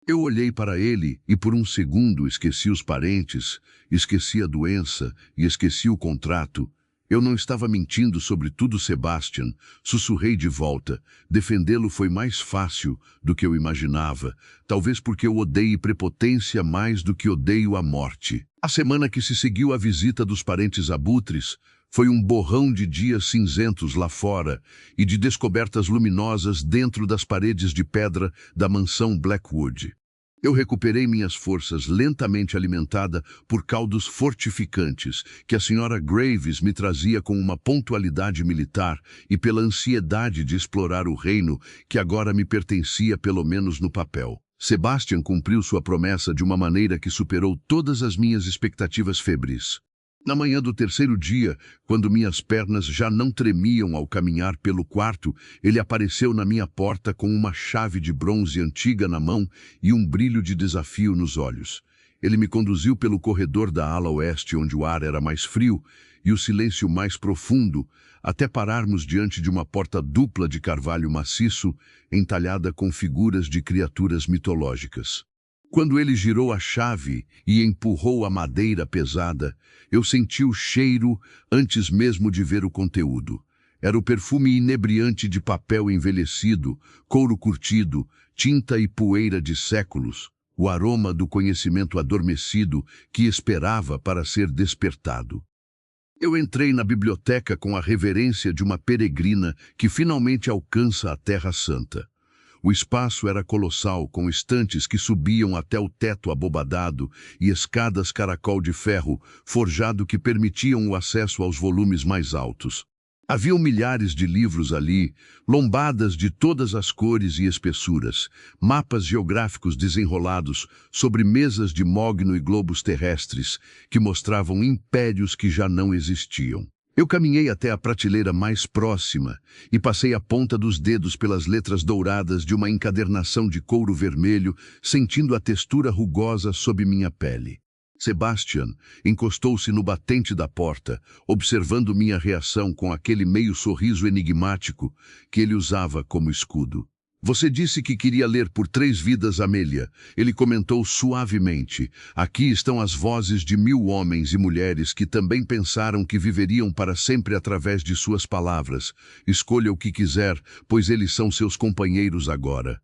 [SPEAKER 1] Eu olhei para ele e por um segundo esqueci os parentes, esqueci a doença e esqueci o contrato. Eu não estava mentindo sobre tudo, Sebastian. Sussurrei de volta. Defendê-lo foi mais fácil do que eu imaginava. Talvez porque eu odeie prepotência mais do que odeio a morte. A semana que se seguiu à visita dos parentes abutres foi um borrão de dias cinzentos lá fora e de descobertas luminosas dentro das paredes de pedra da mansão Blackwood. Eu recuperei minhas forças lentamente alimentada por caldos fortificantes que a senhora Graves me trazia com uma pontualidade militar e pela ansiedade de explorar o reino que agora me pertencia pelo menos no papel. Sebastian cumpriu sua promessa de uma maneira que superou todas as minhas expectativas febris. Na manhã do terceiro dia, quando minhas pernas já não tremiam ao caminhar pelo quarto, ele apareceu na minha porta com uma chave de bronze antiga na mão e um brilho de desafio nos olhos. Ele me conduziu pelo corredor da ala oeste, onde o ar era mais frio e o silêncio mais profundo, até pararmos diante de uma porta dupla de carvalho maciço, entalhada com figuras de criaturas mitológicas. Quando ele girou a chave e empurrou a madeira pesada, eu senti o cheiro antes mesmo de ver o conteúdo. Era o perfume inebriante de papel envelhecido, couro curtido, tinta e poeira de séculos, o aroma do conhecimento adormecido que esperava para ser despertado. Eu entrei na biblioteca com a reverência de uma peregrina que finalmente alcança a Terra Santa. O espaço era colossal, com estantes que subiam até o teto abobadado e escadas caracol de ferro forjado que permitiam o acesso aos volumes mais altos. Haviam milhares de livros ali, lombadas de todas as cores e espessuras, mapas geográficos desenrolados sobre mesas de mogno e globos terrestres que mostravam impérios que já não existiam. Eu caminhei até a prateleira mais próxima e passei a ponta dos dedos pelas letras douradas de uma encadernação de couro vermelho, sentindo a textura rugosa sob minha pele. Sebastian encostou-se no batente da porta, observando minha reação com aquele meio sorriso enigmático que ele usava como escudo. Você disse que queria ler por 3 vidas, Amélia. Ele comentou suavemente. Aqui estão as vozes de 1000 homens e mulheres que também pensaram que viveriam para sempre através de suas palavras. Escolha o que quiser, pois eles são seus companheiros agora.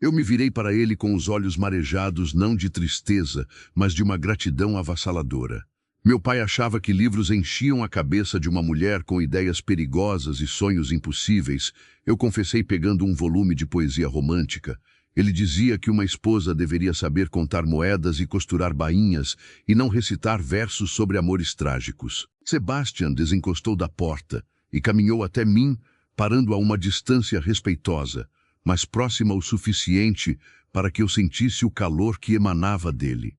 [SPEAKER 1] Eu me virei para ele com os olhos marejados não de tristeza, mas de uma gratidão avassaladora. Meu pai achava que livros enchiam a cabeça de uma mulher com ideias perigosas e sonhos impossíveis. Eu confessei pegando um volume de poesia romântica. Ele dizia que uma esposa deveria saber contar moedas e costurar bainhas e não recitar versos sobre amores trágicos. Sebastian desencostou da porta e caminhou até mim, parando a uma distância respeitosa, mas próxima o suficiente para que eu sentisse o calor que emanava dele.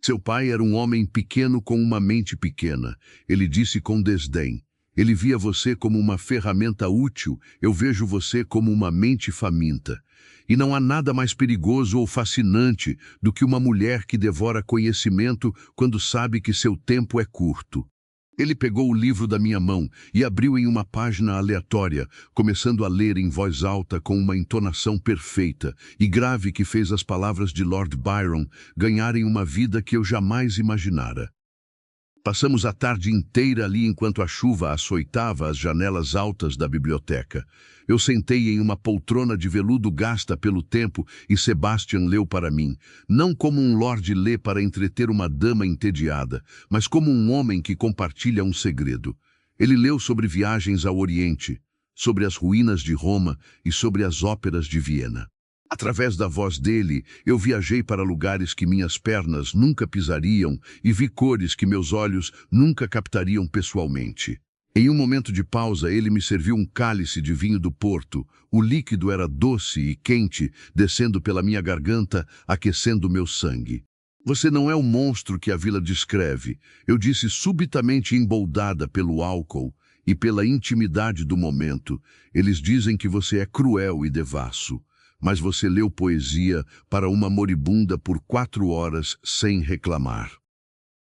[SPEAKER 1] Seu pai era um homem pequeno com uma mente pequena. Ele disse com desdém. Ele via você como uma ferramenta útil, eu vejo você como uma mente faminta. E não há nada mais perigoso ou fascinante do que uma mulher que devora conhecimento quando sabe que seu tempo é curto. Ele pegou o livro da minha mão e abriu em uma página aleatória, começando a ler em voz alta com uma entonação perfeita e grave que fez as palavras de Lord Byron ganharem uma vida que eu jamais imaginara. Passamos a tarde inteira ali enquanto a chuva açoitava as janelas altas da biblioteca. Eu sentei em uma poltrona de veludo gasta pelo tempo e Sebastian leu para mim, não como um lord lê para entreter uma dama entediada, mas como um homem que compartilha um segredo. Ele leu sobre viagens ao Oriente, sobre as ruínas de Roma e sobre as óperas de Viena. Através da voz dele, eu viajei para lugares que minhas pernas nunca pisariam e vi cores que meus olhos nunca captariam pessoalmente. Em um momento de pausa, ele me serviu um cálice de vinho do Porto. O líquido era doce e quente, descendo pela minha garganta, aquecendo meu sangue. Você não é o monstro que a vila descreve, eu disse subitamente emboldada pelo álcool e pela intimidade do momento. Eles dizem que você é cruel e devasso. Mas você leu poesia para uma moribunda por 4 horas sem reclamar.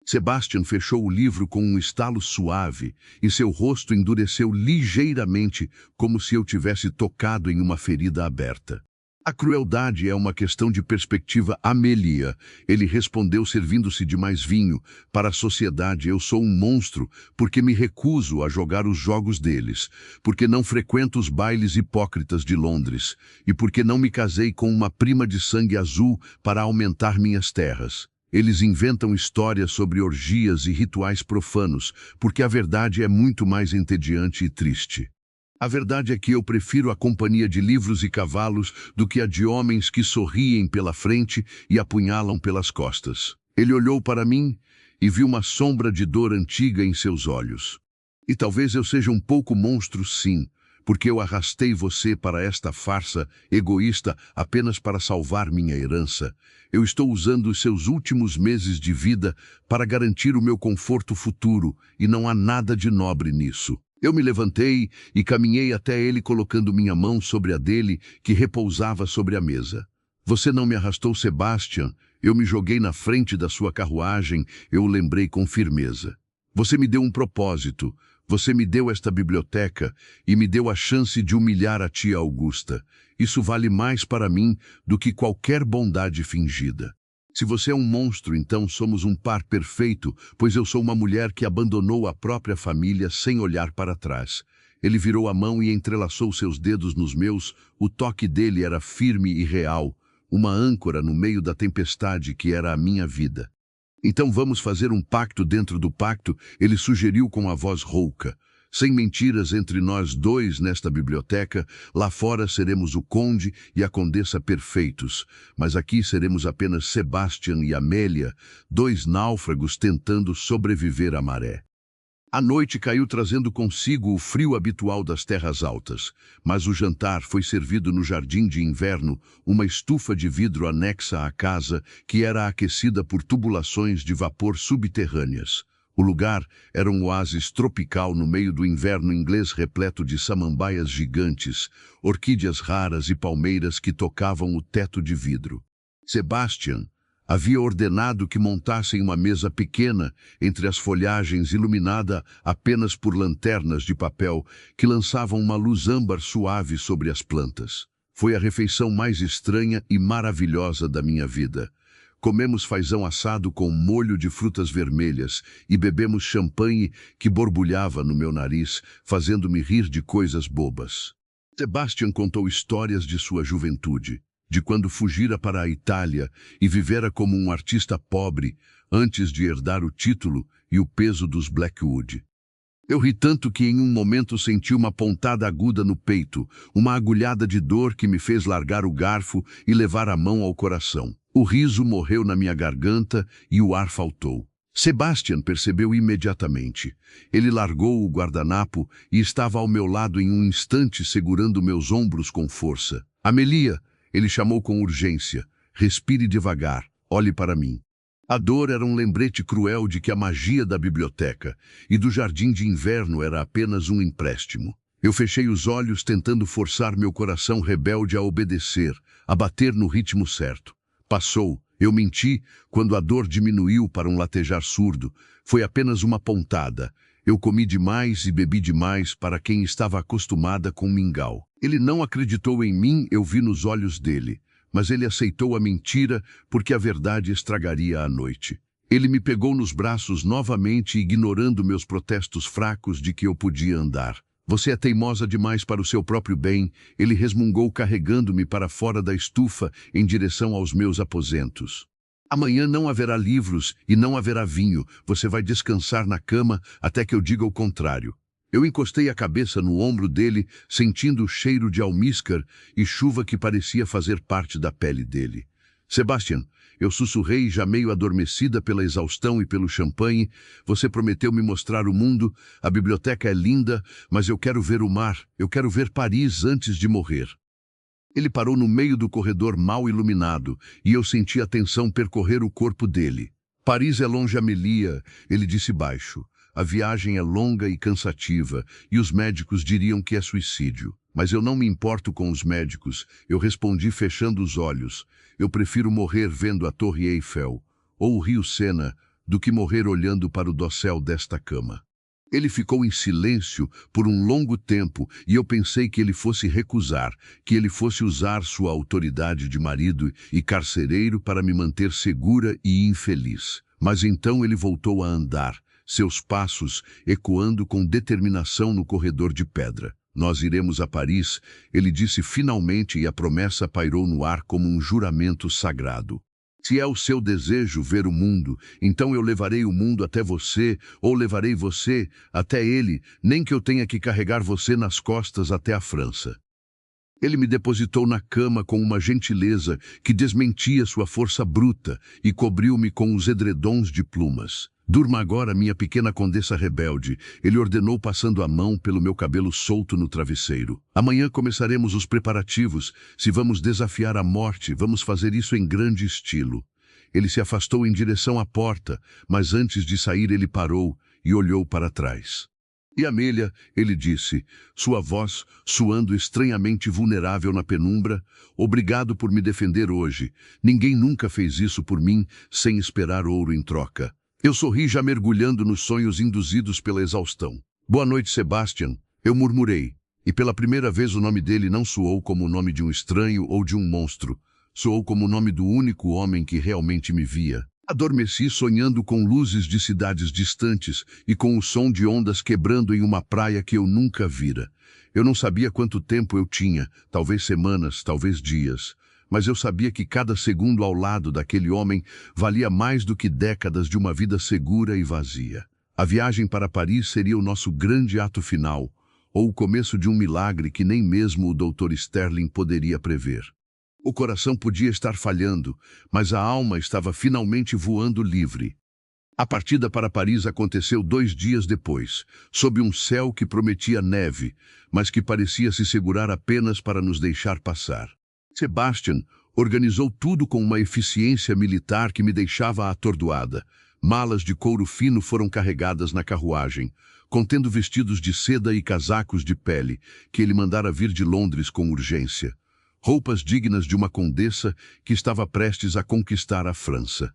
[SPEAKER 1] Sebastian fechou o livro com um estalo suave e seu rosto endureceu ligeiramente, como se eu tivesse tocado em uma ferida aberta. A crueldade é uma questão de perspectiva, Amélia. Ele respondeu servindo-se de mais vinho. Para a sociedade eu sou um monstro porque me recuso a jogar os jogos deles, porque não frequento os bailes hipócritas de Londres e porque não me casei com uma prima de sangue azul para aumentar minhas terras. Eles inventam histórias sobre orgias e rituais profanos, porque a verdade é muito mais entediante e triste. A verdade é que eu prefiro a companhia de livros e cavalos do que a de homens que sorriem pela frente e apunhalam pelas costas. Ele olhou para mim e viu uma sombra de dor antiga em seus olhos. E talvez eu seja um pouco monstro, sim, porque eu arrastei você para esta farsa egoísta apenas para salvar minha herança. Eu estou usando os seus últimos meses de vida para garantir o meu conforto futuro, e não há nada de nobre nisso. Eu me levantei e caminhei até ele colocando minha mão sobre a dele, que repousava sobre a mesa. Você não me arrastou, Sebastian. Eu me joguei na frente da sua carruagem, eu o lembrei com firmeza. Você me deu um propósito. Você me deu esta biblioteca e me deu a chance de humilhar a tia Augusta. Isso vale mais para mim do que qualquer bondade fingida. Se você é um monstro, então somos um par perfeito, pois eu sou uma mulher que abandonou a própria família sem olhar para trás. Ele virou a mão e entrelaçou seus dedos nos meus. O toque dele era firme e real, uma âncora no meio da tempestade que era a minha vida. Então vamos fazer um pacto dentro do pacto, ele sugeriu com a voz rouca. Sem mentiras entre nós dois nesta biblioteca, lá fora seremos o conde e a condessa perfeitos, mas aqui seremos apenas Sebastian e Amélia, dois náufragos tentando sobreviver à maré. A noite caiu trazendo consigo o frio habitual das terras altas, mas o jantar foi servido no jardim de inverno, uma estufa de vidro anexa à casa que era aquecida por tubulações de vapor subterrâneas. O lugar era um oásis tropical no meio do inverno inglês repleto de samambaias gigantes, orquídeas raras e palmeiras que tocavam o teto de vidro. Sebastian havia ordenado que montassem uma mesa pequena entre as folhagens iluminada apenas por lanternas de papel que lançavam uma luz âmbar suave sobre as plantas. Foi a refeição mais estranha e maravilhosa da minha vida. Comemos fazão assado com molho de frutas vermelhas e bebemos champanhe que borbulhava no meu nariz, fazendo-me rir de coisas bobas. Sebastian contou histórias de sua juventude, de quando fugira para a Itália e vivera como um artista pobre antes de herdar o título e o peso dos Blackwood. Eu ri tanto que em um momento senti uma pontada aguda no peito, uma agulhada de dor que me fez largar o garfo e levar a mão ao coração. O riso morreu na minha garganta e o ar faltou. Sebastian percebeu imediatamente. Ele largou o guardanapo e estava ao meu lado em um instante segurando meus ombros com força. Amelia, ele chamou com urgência. Respire devagar, olhe para mim. A dor era um lembrete cruel de que a magia da biblioteca e do jardim de inverno era apenas um empréstimo. Eu fechei os olhos tentando forçar meu coração rebelde a obedecer, a bater no ritmo certo. Passou. Eu menti quando a dor diminuiu para um latejar surdo. Foi apenas uma pontada. Eu comi demais e bebi demais para quem estava acostumada com mingau. Ele não acreditou em mim, eu vi nos olhos dele. Mas ele aceitou a mentira porque a verdade estragaria a noite. Ele me pegou nos braços novamente, ignorando meus protestos fracos de que eu podia andar. Você é teimosa demais para o seu próprio bem, ele resmungou carregando-me para fora da estufa em direção aos meus aposentos. Amanhã não haverá livros e não haverá vinho, você vai descansar na cama até que eu diga o contrário. Eu encostei a cabeça no ombro dele, sentindo o cheiro de almíscar e chuva que parecia fazer parte da pele dele. Sebastian, eu sussurrei já meio adormecida pela exaustão e pelo champanhe, você prometeu me mostrar o mundo, a biblioteca é linda, mas eu quero ver o mar, eu quero ver Paris antes de morrer. Ele parou no meio do corredor mal iluminado e eu senti a tensão percorrer o corpo dele. Paris é longe, Amelia, ele disse baixo. A viagem é longa e cansativa, e os médicos diriam que é suicídio. Mas eu não me importo com os médicos, eu respondi fechando os olhos. Eu prefiro morrer vendo a Torre Eiffel, ou o Rio Sena, do que morrer olhando para o dossel desta cama. Ele ficou em silêncio por um longo tempo, e eu pensei que ele fosse recusar, que ele fosse usar sua autoridade de marido e carcereiro para me manter segura e infeliz. Mas então ele voltou a andar, seus passos ecoando com determinação no corredor de pedra. Nós iremos a Paris, ele disse finalmente, e a promessa pairou no ar como um juramento sagrado. Se é o seu desejo ver o mundo, então eu levarei o mundo até você, ou levarei você até ele, nem que eu tenha que carregar você nas costas até a França. Ele me depositou na cama com uma gentileza que desmentia sua força bruta e cobriu-me com os edredons de plumas. Durma agora, minha pequena condessa rebelde, ele ordenou passando a mão pelo meu cabelo solto no travesseiro. Amanhã começaremos os preparativos. Se vamos desafiar a morte, vamos fazer isso em grande estilo. Ele se afastou em direção à porta, mas antes de sair ele parou e olhou para trás. E Amélia, ele disse, sua voz soando estranhamente vulnerável na penumbra, obrigado por me defender hoje. Ninguém nunca fez isso por mim sem esperar ouro em troca. Eu sorri já mergulhando nos sonhos induzidos pela exaustão. Boa noite, Sebastian, eu murmurei, e pela primeira vez o nome dele não soou como o nome de um estranho ou de um monstro, soou como o nome do único homem que realmente me via. Adormeci sonhando com luzes de cidades distantes e com o som de ondas quebrando em uma praia que eu nunca vira. Eu não sabia quanto tempo eu tinha, talvez semanas, talvez dias, mas eu sabia que cada segundo ao lado daquele homem valia mais do que décadas de uma vida segura e vazia. A viagem para Paris seria o nosso grande ato final, ou o começo de um milagre que nem mesmo o Dr. Sterling poderia prever. O coração podia estar falhando, mas a alma estava finalmente voando livre. A partida para Paris aconteceu 2 dias depois, sob um céu que prometia neve, mas que parecia se segurar apenas para nos deixar passar. Sebastian organizou tudo com uma eficiência militar que me deixava atordoada. Malas de couro fino foram carregadas na carruagem, contendo vestidos de seda e casacos de pele, que ele mandara vir de Londres com urgência. Roupas dignas de uma condessa que estava prestes a conquistar a França.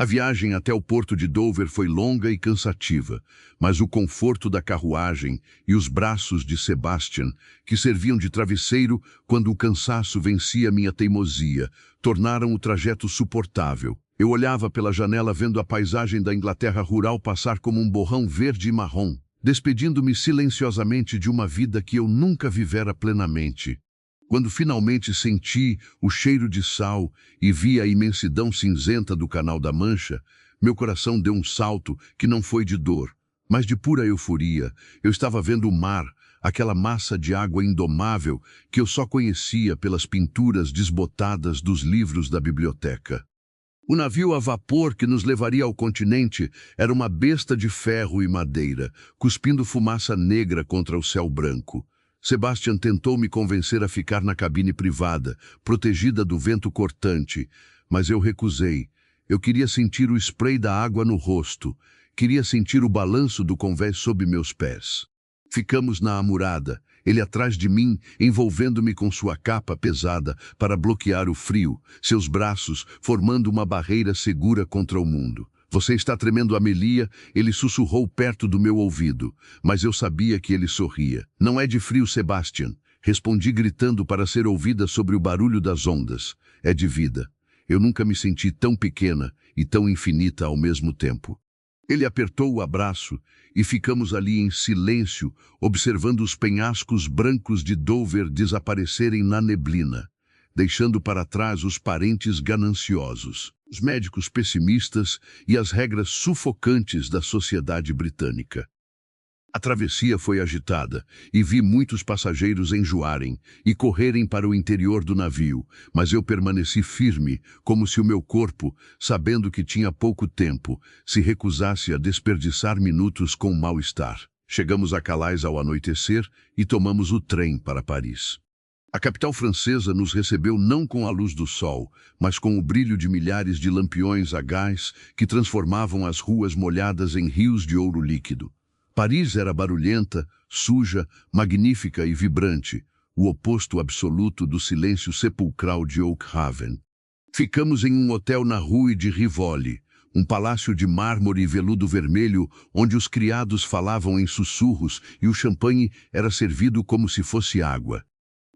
[SPEAKER 1] A viagem até o porto de Dover foi longa e cansativa, mas o conforto da carruagem e os braços de Sebastian, que serviam de travesseiro quando o cansaço vencia minha teimosia, tornaram o trajeto suportável. Eu olhava pela janela vendo a paisagem da Inglaterra rural passar como um borrão verde e marrom, despedindo-me silenciosamente de uma vida que eu nunca vivera plenamente. Quando finalmente senti o cheiro de sal e vi a imensidão cinzenta do Canal da Mancha, meu coração deu um salto que não foi de dor, mas de pura euforia. Eu estava vendo o mar, aquela massa de água indomável que eu só conhecia pelas pinturas desbotadas dos livros da biblioteca. O navio a vapor que nos levaria ao continente era uma besta de ferro e madeira, cuspindo fumaça negra contra o céu branco. Sebastian tentou me convencer a ficar na cabine privada, protegida do vento cortante, mas eu recusei. Eu queria sentir o spray da água no rosto, queria sentir o balanço do convés sob meus pés. Ficamos na amurada, ele atrás de mim, envolvendo-me com sua capa pesada para bloquear o frio, seus braços formando uma barreira segura contra o mundo. Você está tremendo, Amélia, ele sussurrou perto do meu ouvido, mas eu sabia que ele sorria. Não é de frio, Sebastian, respondi gritando para ser ouvida sobre o barulho das ondas. É de vida. Eu nunca me senti tão pequena e tão infinita ao mesmo tempo. Ele apertou o abraço e ficamos ali em silêncio, observando os penhascos brancos de Dover desaparecerem na neblina, deixando para trás os parentes gananciosos, os médicos pessimistas e as regras sufocantes da sociedade britânica. A travessia foi agitada e vi muitos passageiros enjoarem e correrem para o interior do navio, mas eu permaneci firme, como se o meu corpo, sabendo que tinha pouco tempo, se recusasse a desperdiçar minutos com mal-estar. Chegamos a Calais ao anoitecer e tomamos o trem para Paris. A capital francesa nos recebeu não com a luz do sol, mas com o brilho de milhares de lampiões a gás que transformavam as ruas molhadas em rios de ouro líquido. Paris era barulhenta, suja, magnífica e vibrante, o oposto absoluto do silêncio sepulcral de Oakhaven. Ficamos em um hotel na Rue de Rivoli, um palácio de mármore e veludo vermelho onde os criados falavam em sussurros e o champanhe era servido como se fosse água.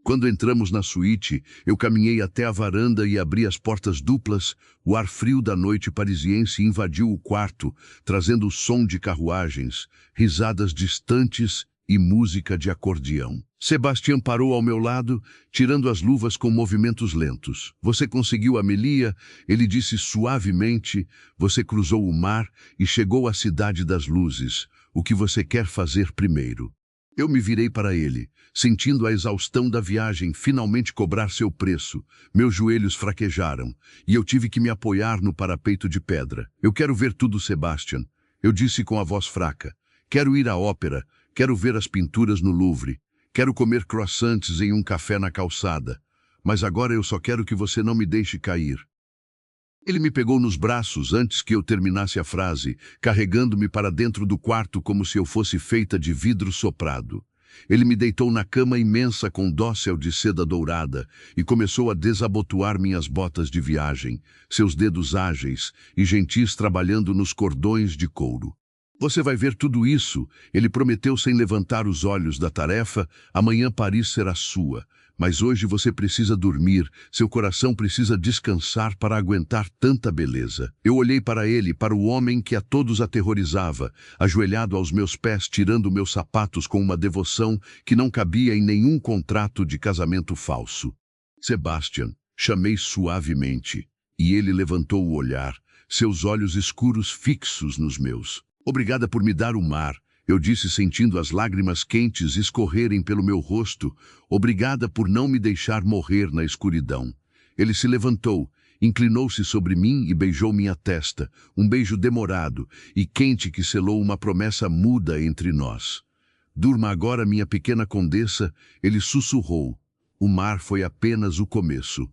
[SPEAKER 1] Quando entramos na suíte, eu caminhei até a varanda e abri as portas duplas. O ar frio da noite parisiense invadiu o quarto, trazendo o som de carruagens, risadas distantes e música de acordeão. Sebastian parou ao meu lado, tirando as luvas com movimentos lentos. Você conseguiu a Melia? Ele disse suavemente. Você cruzou o mar e chegou à cidade das luzes. O que você quer fazer primeiro? Eu me virei para ele, sentindo a exaustão da viagem finalmente cobrar seu preço. Meus joelhos fraquejaram e eu tive que me apoiar no parapeito de pedra. Eu quero ver tudo, Sebastian. Eu disse com a voz fraca. Quero ir à ópera, quero ver as pinturas no Louvre, quero comer croissants em um café na calçada. Mas agora eu só quero que você não me deixe cair. Ele me pegou nos braços antes que eu terminasse a frase, carregando-me para dentro do quarto como se eu fosse feita de vidro soprado. Ele me deitou na cama imensa com dócil de seda dourada e começou a desabotoar minhas botas de viagem, seus dedos ágeis e gentis trabalhando nos cordões de couro. Você vai ver tudo isso, ele prometeu sem levantar os olhos da tarefa. Amanhã Paris será sua. Mas hoje você precisa dormir, seu coração precisa descansar para aguentar tanta beleza. Eu olhei para ele, para o homem que a todos aterrorizava, ajoelhado aos meus pés, tirando meus sapatos com uma devoção que não cabia em nenhum contrato de casamento falso. Sebastian, chamei suavemente, e ele levantou o olhar, seus olhos escuros fixos nos meus. Obrigada por me dar o mar. Eu disse sentindo as lágrimas quentes escorrerem pelo meu rosto. Obrigada por não me deixar morrer na escuridão. Ele se levantou, inclinou-se sobre mim e beijou minha testa, um beijo demorado e quente que selou uma promessa muda entre nós. Durma agora, minha pequena condessa, ele sussurrou. O mar foi apenas o começo.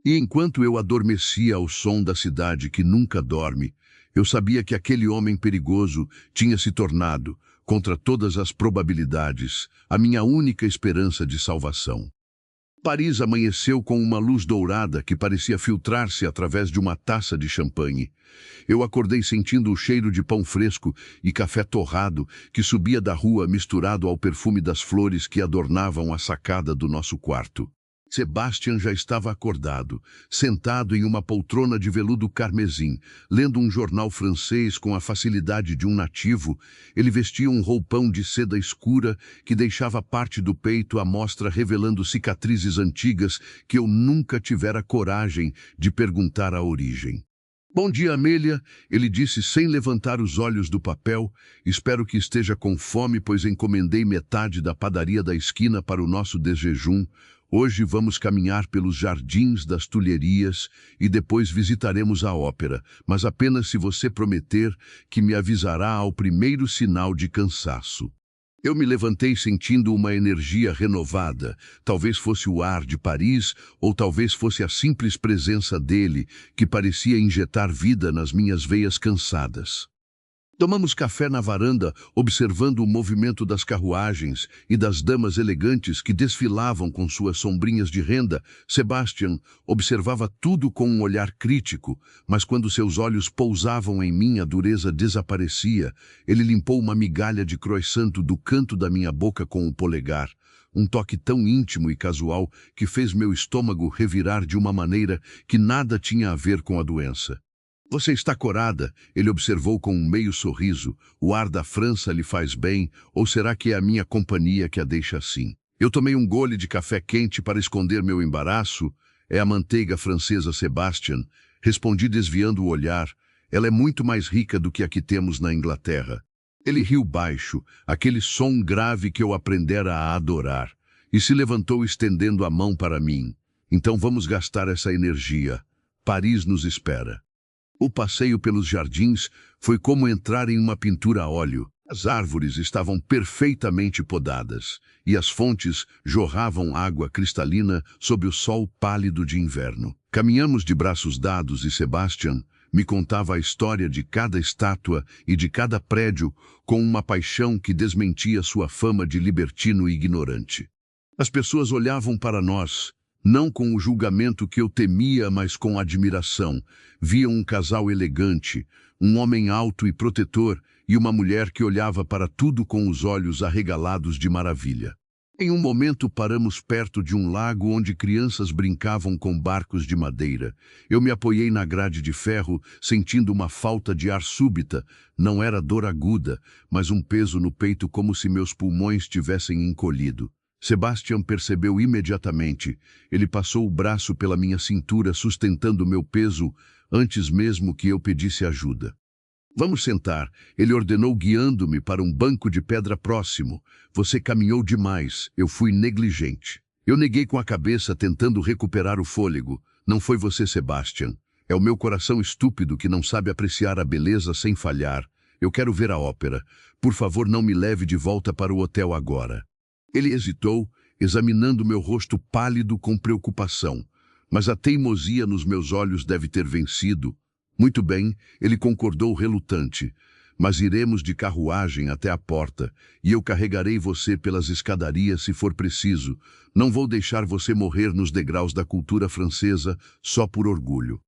[SPEAKER 1] E enquanto eu adormecia ao som da cidade que nunca dorme, eu sabia que aquele homem perigoso tinha se tornado, contra todas as probabilidades, a minha única esperança de salvação. Paris amanheceu com uma luz dourada que parecia filtrar-se através de uma taça de champanhe. Eu acordei sentindo o cheiro de pão fresco e café torrado que subia da rua misturado ao perfume das flores que adornavam a sacada do nosso quarto. Sebastian já estava acordado, sentado em uma poltrona de veludo carmesim, lendo um jornal francês com a facilidade de um nativo. Ele vestia um roupão de seda escura que deixava parte do peito à mostra, revelando cicatrizes antigas que eu nunca tivera coragem de perguntar a origem. Bom dia, Amélia, ele disse sem levantar os olhos do papel. Espero que esteja com fome, pois encomendei metade da padaria da esquina para o nosso desjejum. Hoje vamos caminhar pelos jardins das Tulherias e depois visitaremos a ópera, mas apenas se você prometer que me avisará ao primeiro sinal de cansaço. Eu me levantei sentindo uma energia renovada. Talvez fosse o ar de Paris, ou talvez fosse a simples presença dele, que parecia injetar vida nas minhas veias cansadas. Tomamos café na varanda, observando o movimento das carruagens e das damas elegantes que desfilavam com suas sombrinhas de renda. Sebastian observava tudo com um olhar crítico, mas quando seus olhos pousavam em mim, a dureza desaparecia. Ele limpou uma migalha de croissant do canto da minha boca com o polegar. Um toque tão íntimo e casual que fez meu estômago revirar de uma maneira que nada tinha a ver com a doença. Você está corada, ele observou com um meio sorriso. O ar da França lhe faz bem, ou será que é a minha companhia que a deixa assim? Eu tomei um gole de café quente para esconder meu embaraço. É a manteiga francesa, Sebastian. Respondi desviando o olhar. Ela é muito mais rica do que a que temos na Inglaterra. Ele riu baixo, aquele som grave que eu aprendera a adorar, e se levantou estendendo a mão para mim. Então vamos gastar essa energia. Paris nos espera. O passeio pelos jardins foi como entrar em uma pintura a óleo. As árvores estavam perfeitamente podadas e as fontes jorravam água cristalina sob o sol pálido de inverno. Caminhamos de braços dados e Sebastian me contava a história de cada estátua e de cada prédio com uma paixão que desmentia sua fama de libertino e ignorante. As pessoas olhavam para nós, não com o julgamento que eu temia, mas com admiração. Viam um casal elegante, um homem alto e protetor e uma mulher que olhava para tudo com os olhos arregalados de maravilha. Em um momento paramos perto de um lago onde crianças brincavam com barcos de madeira. Eu me apoiei na grade de ferro, sentindo uma falta de ar súbita. Não era dor aguda, mas um peso no peito como se meus pulmões tivessem encolhido. Sebastian percebeu imediatamente. Ele passou o braço pela minha cintura, sustentando meu peso, antes mesmo que eu pedisse ajuda. Vamos sentar, ele ordenou guiando-me para um banco de pedra próximo. Você caminhou demais, eu fui negligente. Eu neguei com a cabeça, tentando recuperar o fôlego. Não foi você, Sebastian. É o meu coração estúpido que não sabe apreciar a beleza sem falhar. Eu quero ver a ópera. Por favor, não me leve de volta para o hotel agora. Ele hesitou, examinando meu rosto pálido com preocupação. Mas a teimosia nos meus olhos deve ter vencido. Muito bem, ele concordou relutante. Mas iremos de carruagem até a porta, e eu carregarei você pelas escadarias se for preciso. Não vou deixar você morrer nos degraus da cultura francesa só por orgulho.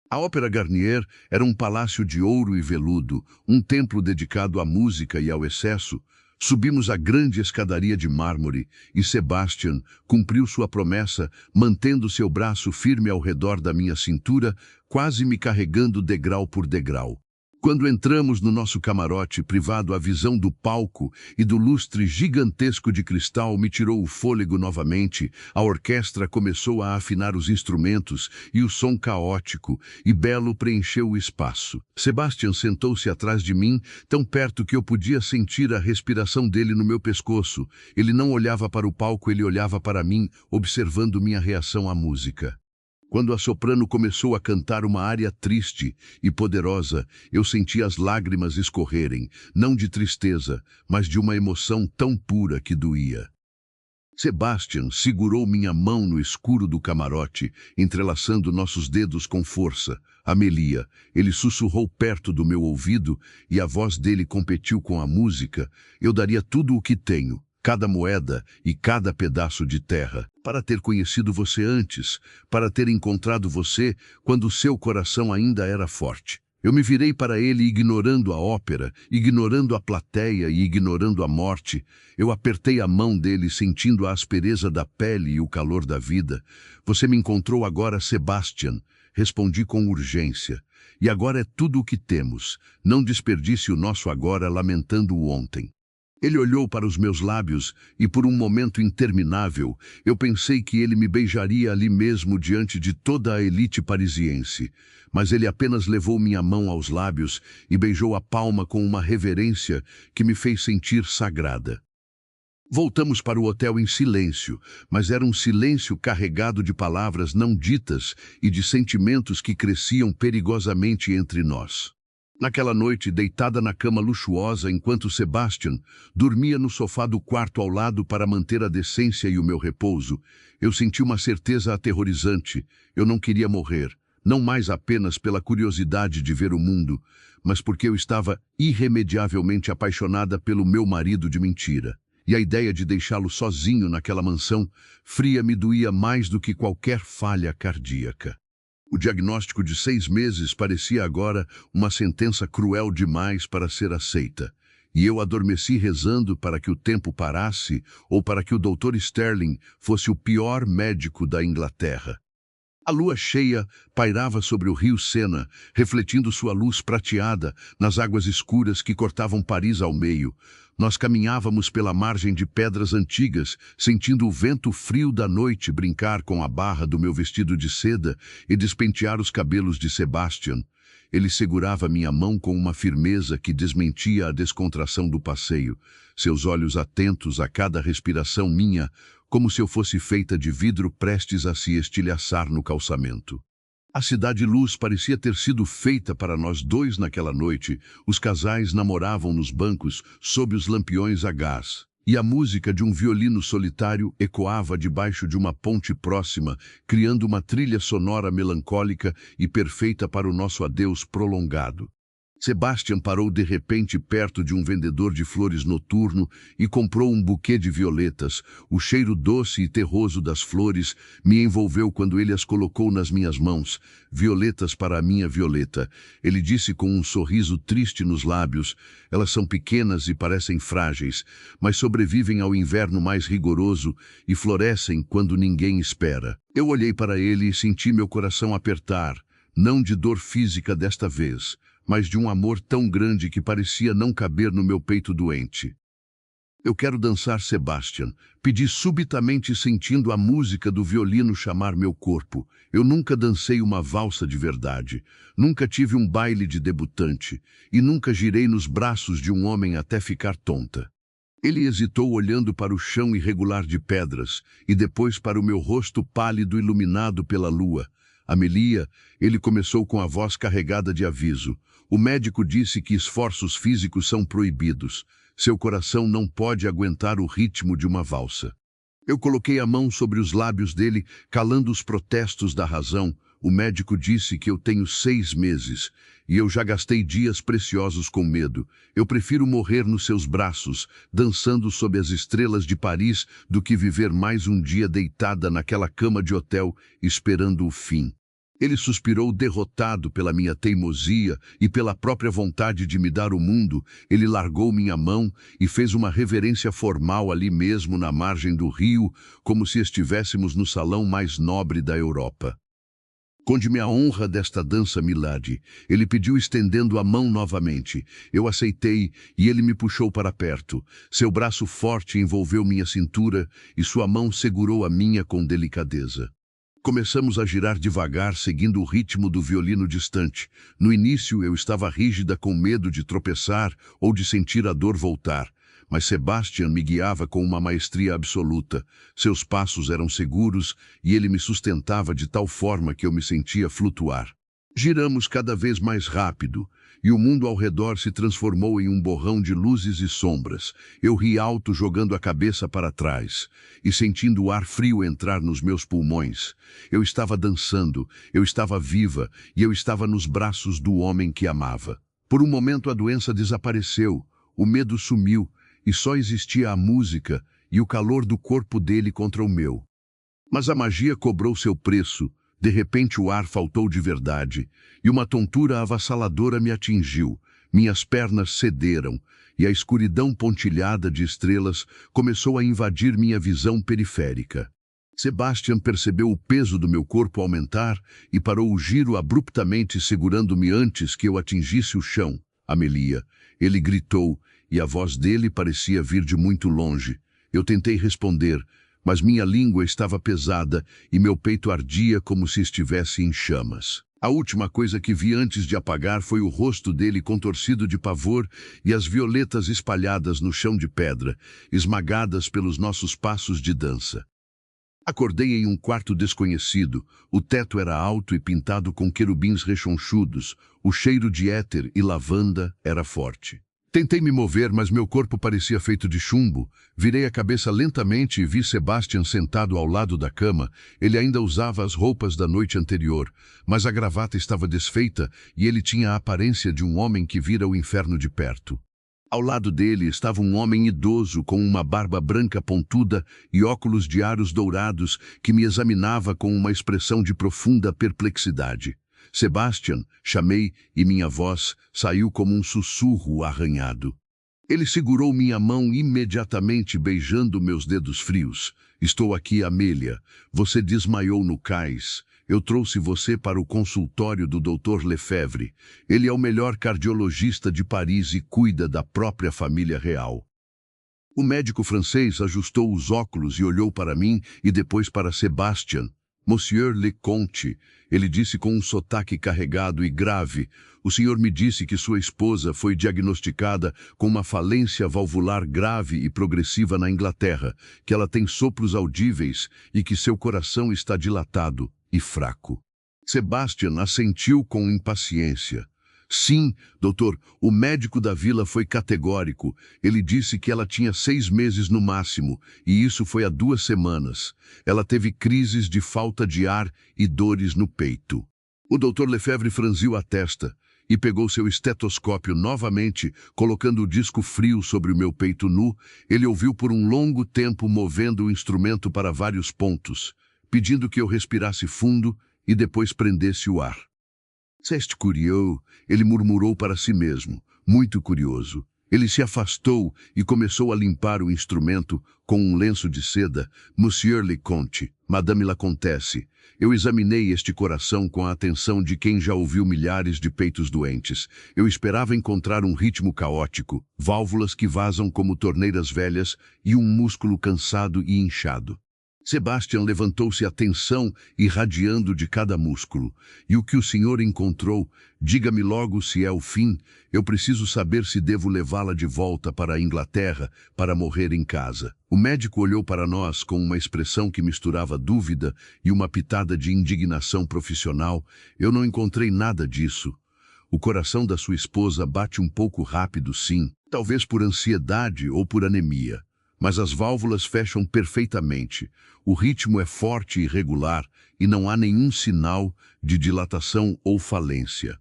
[SPEAKER 1] A Ópera Garnier era um palácio de ouro e veludo, um templo dedicado à música e ao excesso. Subimos a grande escadaria de mármore e Sebastian cumpriu sua promessa, mantendo seu braço firme ao redor da minha cintura, quase me carregando degrau por degrau. Quando entramos no nosso camarote privado, a visão do palco e do lustre gigantesco de cristal me tirou o fôlego novamente. A orquestra começou a afinar os instrumentos e o som caótico e belo preencheu o espaço. Sebastian sentou-se atrás de mim, tão perto que eu podia sentir a respiração dele no meu pescoço. Ele não olhava para o palco, ele olhava para mim, observando minha reação à música. Quando a soprano começou a cantar uma área triste e poderosa, eu senti as lágrimas escorrerem, não de tristeza, mas de uma emoção tão pura que doía. Sebastian segurou minha mão no escuro do camarote, entrelaçando nossos dedos com força. Amelia, ele sussurrou perto do meu ouvido e a voz dele competiu com a música. Eu daria tudo o que tenho, cada moeda e cada pedaço de terra, para ter conhecido você antes, para ter encontrado você quando seu coração ainda era forte. Eu me virei para ele ignorando a ópera, ignorando a plateia e ignorando a morte. Eu apertei a mão dele, sentindo a aspereza da pele e o calor da vida. Você me encontrou agora, Sebastian. Respondi com urgência. E agora é tudo o que temos. Não desperdice o nosso agora lamentando o ontem. Ele olhou para os meus lábios e, por um momento interminável, eu pensei que ele me beijaria ali mesmo diante de toda a elite parisiense. Mas ele apenas levou minha mão aos lábios e beijou a palma com uma reverência que me fez sentir sagrada. Voltamos para o hotel em silêncio, mas era um silêncio carregado de palavras não ditas e de sentimentos que cresciam perigosamente entre nós. Naquela noite, deitada na cama luxuosa enquanto Sebastian dormia no sofá do quarto ao lado para manter a decência e o meu repouso, eu senti uma certeza aterrorizante. Eu não queria morrer, não mais apenas pela curiosidade de ver o mundo, mas porque eu estava irremediavelmente apaixonada pelo meu marido de mentira. E a ideia de deixá-lo sozinho naquela mansão fria me doía mais do que qualquer falha cardíaca. O diagnóstico de 6 meses parecia agora uma sentença cruel demais para ser aceita, e eu adormeci rezando para que o tempo parasse ou para que o Dr. Sterling fosse o pior médico da Inglaterra. A lua cheia pairava sobre o rio Sena, refletindo sua luz prateada nas águas escuras que cortavam Paris ao meio. Nós caminhávamos pela margem de pedras antigas, sentindo o vento frio da noite brincar com a barra do meu vestido de seda e despentear os cabelos de Sebastian. Ele segurava minha mão com uma firmeza que desmentia a descontração do passeio, seus olhos atentos a cada respiração minha, como se eu fosse feita de vidro prestes a se estilhaçar no calçamento. A cidade-luz parecia ter sido feita para nós dois naquela noite. Os casais namoravam nos bancos sob os lampiões a gás, e a música de um violino solitário ecoava debaixo de uma ponte próxima, criando uma trilha sonora melancólica e perfeita para o nosso adeus prolongado. Sebastian parou de repente perto de um vendedor de flores noturno e comprou um buquê de violetas. O cheiro doce e terroso das flores me envolveu quando ele as colocou nas minhas mãos. Violetas para a minha Violeta. Ele disse com um sorriso triste nos lábios. Elas são pequenas e parecem frágeis, mas sobrevivem ao inverno mais rigoroso e florescem quando ninguém espera. Eu olhei para ele e senti meu coração apertar, não de dor física desta vez, mas de um amor tão grande que parecia não caber no meu peito doente. Eu quero dançar, Sebastian, pedi subitamente sentindo a música do violino chamar meu corpo. Eu nunca dancei uma valsa de verdade, nunca tive um baile de debutante e nunca girei nos braços de um homem até ficar tonta. Ele hesitou olhando para o chão irregular de pedras e depois para o meu rosto pálido iluminado pela lua. Amelia, ele começou com a voz carregada de aviso. O médico disse que esforços físicos são proibidos. Seu coração não pode aguentar o ritmo de uma valsa. Eu coloquei a mão sobre os lábios dele, calando os protestos da razão. O médico disse que eu tenho 6 meses, e eu já gastei dias preciosos com medo. Eu prefiro morrer nos seus braços, dançando sob as estrelas de Paris, do que viver mais um dia deitada naquela cama de hotel, esperando o fim. Ele suspirou derrotado pela minha teimosia e pela própria vontade de me dar o mundo. Ele largou minha mão e fez uma reverência formal ali mesmo na margem do rio, como se estivéssemos no salão mais nobre da Europa. Conde-me a honra desta dança, Milady. Ele pediu estendendo a mão novamente. Eu aceitei e ele me puxou para perto. Seu braço forte envolveu minha cintura e sua mão segurou a minha com delicadeza. Começamos a girar devagar, seguindo o ritmo do violino distante. No início eu estava rígida com medo de tropeçar ou de sentir a dor voltar. Mas Sebastian me guiava com uma maestria absoluta. Seus passos eram seguros e ele me sustentava de tal forma que eu me sentia flutuar. Giramos cada vez mais rápido e o mundo ao redor se transformou em um borrão de luzes e sombras. Eu ri alto jogando a cabeça para trás e sentindo o ar frio entrar nos meus pulmões. Eu estava dançando, eu estava viva e eu estava nos braços do homem que amava. Por um momento a doença desapareceu, o medo sumiu e só existia a música e o calor do corpo dele contra o meu. Mas a magia cobrou seu preço. De repente o ar faltou de verdade, e uma tontura avassaladora me atingiu. Minhas pernas cederam, e a escuridão pontilhada de estrelas começou a invadir minha visão periférica. Sebastian percebeu o peso do meu corpo aumentar e parou o giro abruptamente, segurando-me antes que eu atingisse o chão. Amelia, ele gritou, e a voz dele parecia vir de muito longe. Eu tentei responder, mas minha língua estava pesada e meu peito ardia como se estivesse em chamas. A última coisa que vi antes de apagar foi o rosto dele contorcido de pavor e as violetas espalhadas no chão de pedra, esmagadas pelos nossos passos de dança. Acordei em um quarto desconhecido. O teto era alto e pintado com querubins rechonchudos. O cheiro de éter e lavanda era forte. Tentei me mover, mas meu corpo parecia feito de chumbo. Virei a cabeça lentamente e vi Sebastian sentado ao lado da cama. Ele ainda usava as roupas da noite anterior, mas a gravata estava desfeita e ele tinha a aparência de um homem que vira o inferno de perto. Ao lado dele estava um homem idoso com uma barba branca pontuda e óculos de aros dourados que me examinava com uma expressão de profunda perplexidade. Sebastian, chamei e minha voz saiu como um sussurro arranhado. Ele segurou minha mão imediatamente, beijando meus dedos frios. Estou aqui, Amélia. Você desmaiou no cais. Eu trouxe você para o consultório do Dr. Lefebvre. Ele é o melhor cardiologista de Paris e cuida da própria família real. O médico francês ajustou os óculos e olhou para mim e depois para Sebastian. Monsieur le Comte, ele disse com um sotaque carregado e grave, o senhor me disse que sua esposa foi diagnosticada com uma falência valvular grave e progressiva na Inglaterra, que ela tem sopros audíveis e que seu coração está dilatado e fraco. Sebastian assentiu com impaciência. Sim, doutor, o médico da vila foi categórico. Ele disse que ela tinha 6 meses no máximo, e isso foi há 2 semanas. Ela teve crises de falta de ar e dores no peito. O doutor Lefebvre franziu a testa. e pegou seu estetoscópio novamente, colocando o disco frio sobre o meu peito nu. Ele ouviu por um longo tempo, movendo o instrumento para vários pontos, pedindo que eu respirasse fundo e depois prendesse o ar. "Ceste curioso", ele murmurou para si mesmo, muito curioso. Ele se afastou e começou a limpar o instrumento com um lenço de seda. "Monsieur le Comte, Madame la Comtesse." Eu examinei este coração com a atenção de quem já ouviu milhares de peitos doentes. Eu esperava encontrar um ritmo caótico, válvulas que vazam como torneiras velhas e um músculo cansado e inchado. Sebastian levantou-se a tensão irradiando de cada músculo. "E o que o senhor encontrou? Diga-me logo se é o fim. Eu preciso saber se devo levá-la de volta para a Inglaterra para morrer em casa." O médico olhou para nós com uma expressão que misturava dúvida e uma pitada de indignação profissional. "Eu não encontrei nada disso. O coração da sua esposa bate um pouco rápido, sim, talvez por ansiedade ou por anemia. Mas as válvulas fecham perfeitamente. O ritmo é forte e regular e não há nenhum sinal de dilatação ou falência."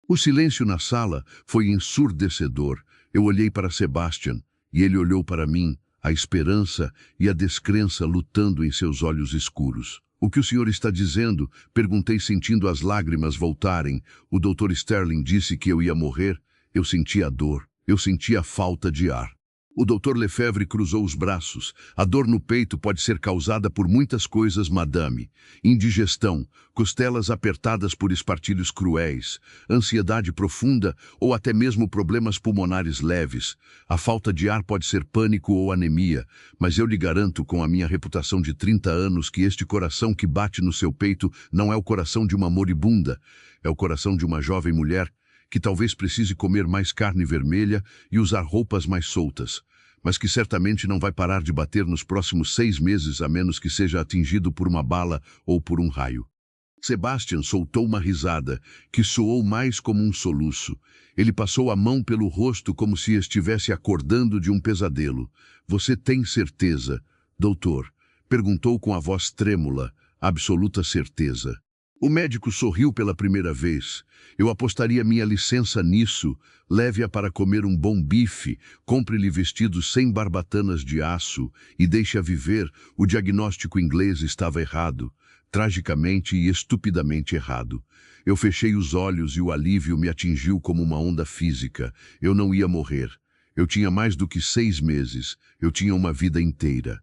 [SPEAKER 1] O silêncio na sala foi ensurdecedor. Eu olhei para Sebastian e ele olhou para mim, a esperança e a descrença lutando em seus olhos escuros. "O que o senhor está dizendo?" perguntei, sentindo as lágrimas voltarem. "O Dr. Sterling disse que eu ia morrer." Eu senti a dor. Eu senti a falta de ar. O Dr. Lefebvre cruzou os braços. "A dor no peito pode ser causada por muitas coisas, madame. Indigestão, costelas apertadas por espartilhos cruéis, ansiedade profunda ou até mesmo problemas pulmonares leves. A falta de ar pode ser pânico ou anemia, mas eu lhe garanto com a minha reputação de 30 anos que este coração que bate no seu peito não é o coração de uma moribunda. É o coração de uma jovem mulher que talvez precise comer mais carne vermelha e usar roupas mais soltas, mas que certamente não vai parar de bater nos próximos 6 meses a menos que seja atingido por uma bala ou por um raio." Sebastian soltou uma risada, que soou mais como um soluço. Ele passou a mão pelo rosto como se estivesse acordando de um pesadelo. "Você tem certeza, doutor?" perguntou com a voz trêmula. "Absoluta certeza." O médico sorriu pela primeira vez. "Eu apostaria minha licença nisso. Leve-a para comer um bom bife, compre-lhe vestidos sem barbatanas de aço e deixe-a viver." O diagnóstico inglês estava errado, tragicamente e estupidamente errado. Eu fechei os olhos e o alívio me atingiu como uma onda física. Eu não ia morrer. Eu tinha mais do que 6 meses. Eu tinha uma vida inteira.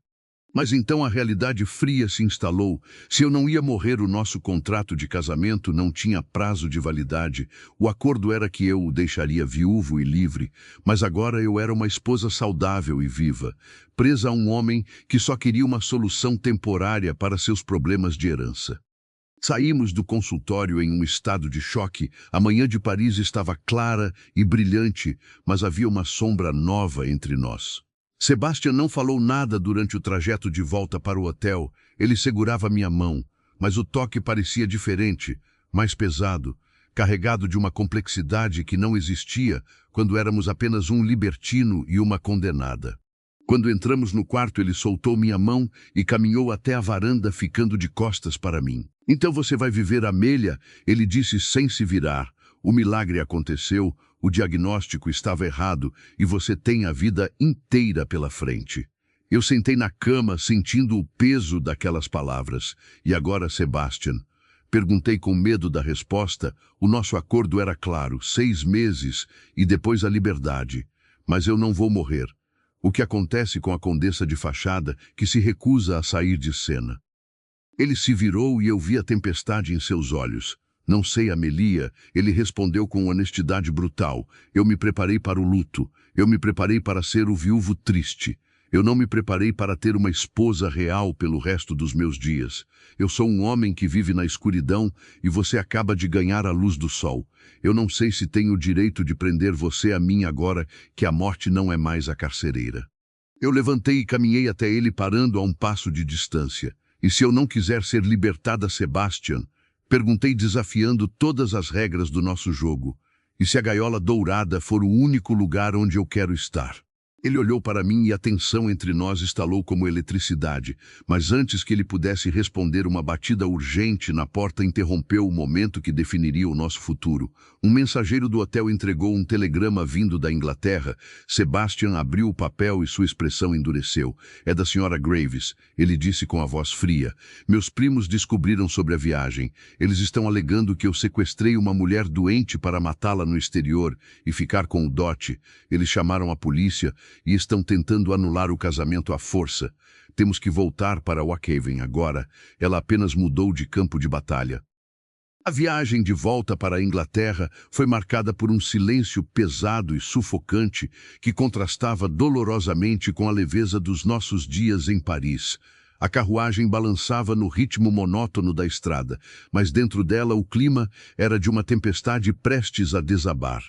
[SPEAKER 1] Mas então a realidade fria se instalou. Se eu não ia morrer, o nosso contrato de casamento não tinha prazo de validade. O acordo era que eu o deixaria viúvo e livre, mas agora eu era uma esposa saudável e viva, presa a um homem que só queria uma solução temporária para seus problemas de herança. Saímos do consultório em um estado de choque. A manhã de Paris estava clara e brilhante, mas havia uma sombra nova entre nós. Sebastian não falou nada durante o trajeto de volta para o hotel. Ele segurava minha mão, mas o toque parecia diferente, mais pesado, carregado de uma complexidade que não existia quando éramos apenas um libertino e uma condenada. Quando entramos no quarto, ele soltou minha mão e caminhou até a varanda, ficando de costas para mim. "Então você vai viver, Amélia?" ele disse sem se virar. "O milagre aconteceu. O diagnóstico estava errado e você tem a vida inteira pela frente." Eu sentei na cama, sentindo o peso daquelas palavras. "E agora, Sebastian?" perguntei com medo da resposta. O nosso acordo era claro: 6 meses e depois a liberdade. Mas eu não vou morrer. O que acontece com a condessa de fachada, que se recusa a sair de cena? Ele se virou e eu vi a tempestade em seus olhos. "Não sei, Amelia", ele respondeu com honestidade brutal. "Eu me preparei para o luto. Eu me preparei para ser o viúvo triste. Eu não me preparei para ter uma esposa real pelo resto dos meus dias. Eu sou um homem que vive na escuridão e você acaba de ganhar a luz do sol. Eu não sei se tenho o direito de prender você a mim agora que a morte não é mais a carcereira." Eu levantei e caminhei até ele, parando a um passo de distância. "E se eu não quiser ser libertada, Sebastian?" perguntei, desafiando todas as regras do nosso jogo. "E se a gaiola dourada for o único lugar onde eu quero estar?" Ele olhou para mim e a tensão entre nós estalou como eletricidade, mas antes que ele pudesse responder, uma batida urgente na porta interrompeu o momento que definiria o nosso futuro. Um mensageiro do hotel entregou um telegrama vindo da Inglaterra. Sebastian abriu o papel e sua expressão endureceu. "É da Sra. Graves", ele disse com a voz fria. "Meus primos descobriram sobre a viagem. Eles estão alegando que eu sequestrei uma mulher doente para matá-la no exterior e ficar com o dote. Eles chamaram a polícia e estão tentando anular o casamento à força. Temos que voltar para Waukegan agora. Ela apenas mudou de campo de batalha." A viagem de volta para a Inglaterra foi marcada por um silêncio pesado e sufocante que contrastava dolorosamente com a leveza dos nossos dias em Paris. A carruagem balançava no ritmo monótono da estrada, mas dentro dela o clima era de uma tempestade prestes a desabar.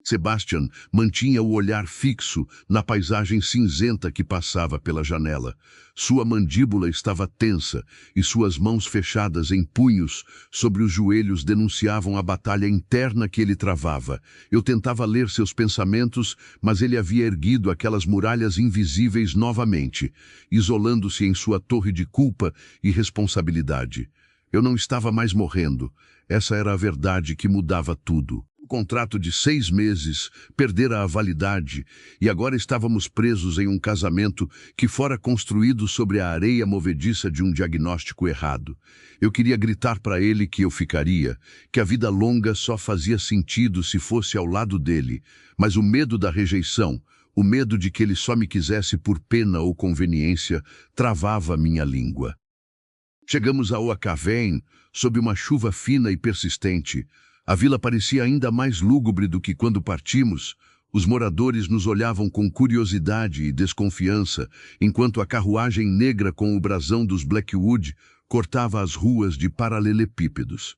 [SPEAKER 1] Sebastian mantinha o olhar fixo na paisagem cinzenta que passava pela janela. Sua mandíbula estava tensa e suas mãos fechadas em punhos sobre os joelhos denunciavam a batalha interna que ele travava. Eu tentava ler seus pensamentos, mas ele havia erguido aquelas muralhas invisíveis novamente, isolando-se em sua torre de culpa e responsabilidade. Eu não estava mais morrendo. Essa era a verdade que mudava tudo. O contrato de 6 meses perdera a validade e agora estávamos presos em um casamento que fora construído sobre a areia movediça de um diagnóstico errado. Eu queria gritar para ele que eu ficaria, que a vida longa só fazia sentido se fosse ao lado dele, mas o medo da rejeição, o medo de que ele só me quisesse por pena ou conveniência, travava minha língua. Chegamos a Waukegan sob uma chuva fina e persistente. A vila parecia ainda mais lúgubre do que quando partimos. Os moradores nos olhavam com curiosidade e desconfiança, enquanto a carruagem negra com o brasão dos Blackwood cortava as ruas de paralelepípedos.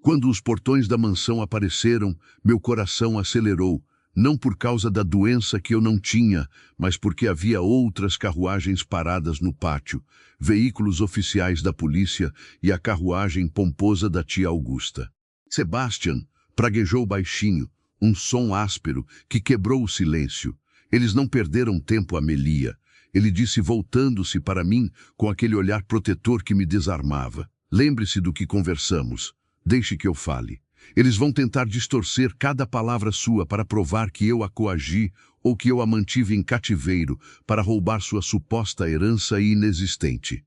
[SPEAKER 1] Quando os portões da mansão apareceram, meu coração acelerou, não por causa da doença que eu não tinha, mas porque havia outras carruagens paradas no pátio, veículos oficiais da polícia e a carruagem pomposa da tia Augusta. Sebastian praguejou baixinho, um som áspero que quebrou o silêncio. Eles não perderam tempo a Melia. Ele disse voltando-se para mim com aquele olhar protetor que me desarmava. "Lembre-se do que conversamos. Deixe que eu fale. Eles vão tentar distorcer cada palavra sua para provar que eu a coagi ou que eu a mantive em cativeiro para roubar sua suposta herança inexistente."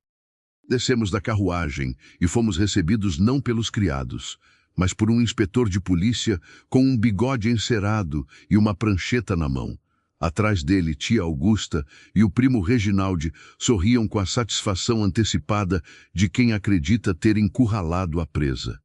[SPEAKER 1] Descemos da carruagem e fomos recebidos não pelos criados, mas por um inspetor de polícia com um bigode encerado e uma prancheta na mão. Atrás dele, tia Augusta e o primo Reginald sorriam com a satisfação antecipada de quem acredita ter encurralado a presa.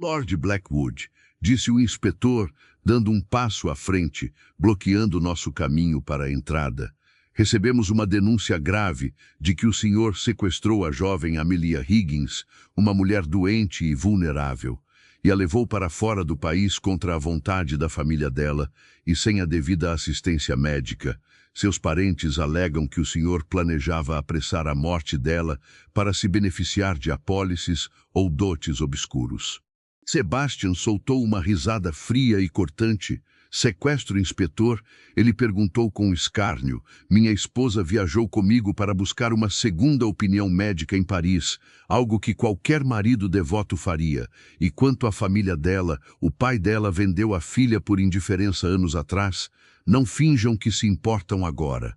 [SPEAKER 1] "Lord Blackwood", disse o inspetor, dando um passo à frente, bloqueando nosso caminho para a entrada. "Recebemos uma denúncia grave de que o senhor sequestrou a jovem Amelia Higgins, uma mulher doente e vulnerável, e a levou para fora do país contra a vontade da família dela e sem a devida assistência médica. Seus parentes alegam que o senhor planejava apressar a morte dela para se beneficiar de apólices ou dotes obscuros." Sebastian soltou uma risada fria e cortante. "Sequestro, inspetor?" Ele perguntou com escárnio. "Minha esposa viajou comigo para buscar uma segunda opinião médica em Paris, algo que qualquer marido devoto faria. E quanto à família dela, o pai dela vendeu a filha por indiferença anos atrás. Não finjam que se importam agora."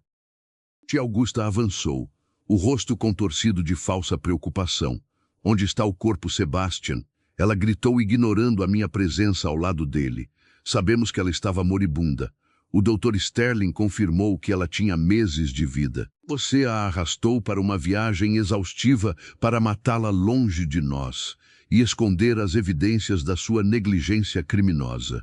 [SPEAKER 1] Tia Augusta avançou, o rosto contorcido de falsa preocupação. "Onde está o corpo, Sebastian?" Ela gritou, ignorando a minha presença ao lado dele. "Sabemos que ela estava moribunda. O Dr. Sterling confirmou que ela tinha meses de vida. Você a arrastou para uma viagem exaustiva para matá-la longe de nós e esconder as evidências da sua negligência criminosa."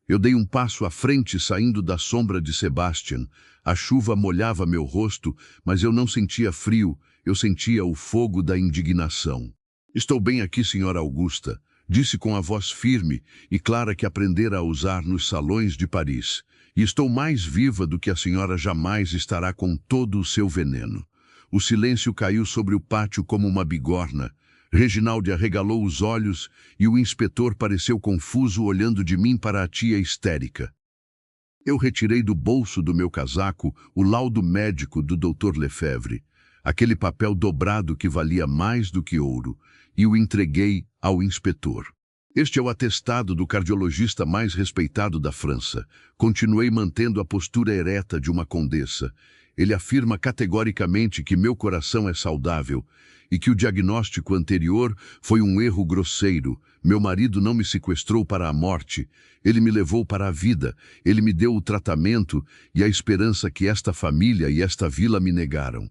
[SPEAKER 1] Eu dei um passo à frente, saindo da sombra de Sebastian. A chuva molhava meu rosto, mas eu não sentia frio, eu sentia o fogo da indignação. "Estou bem aqui, senhora Augusta", disse com a voz firme e clara que aprendera a usar nos salões de Paris. "E estou mais viva do que a senhora jamais estará com todo o seu veneno." O silêncio caiu sobre o pátio como uma bigorna. Reginald arregalou os olhos e o inspetor pareceu confuso, olhando de mim para a tia histérica. Eu retirei do bolso do meu casaco o laudo médico do Dr. Lefebvre, aquele papel dobrado que valia mais do que ouro, e o entreguei ao inspetor. Este é o atestado do cardiologista mais respeitado da França. Continuei mantendo a postura ereta de uma condessa. Ele afirma categoricamente que meu coração é saudável e que o diagnóstico anterior foi um erro grosseiro. Meu marido não me sequestrou para a morte, ele me levou para a vida, ele me deu o tratamento e a esperança que esta família e esta vila me negaram.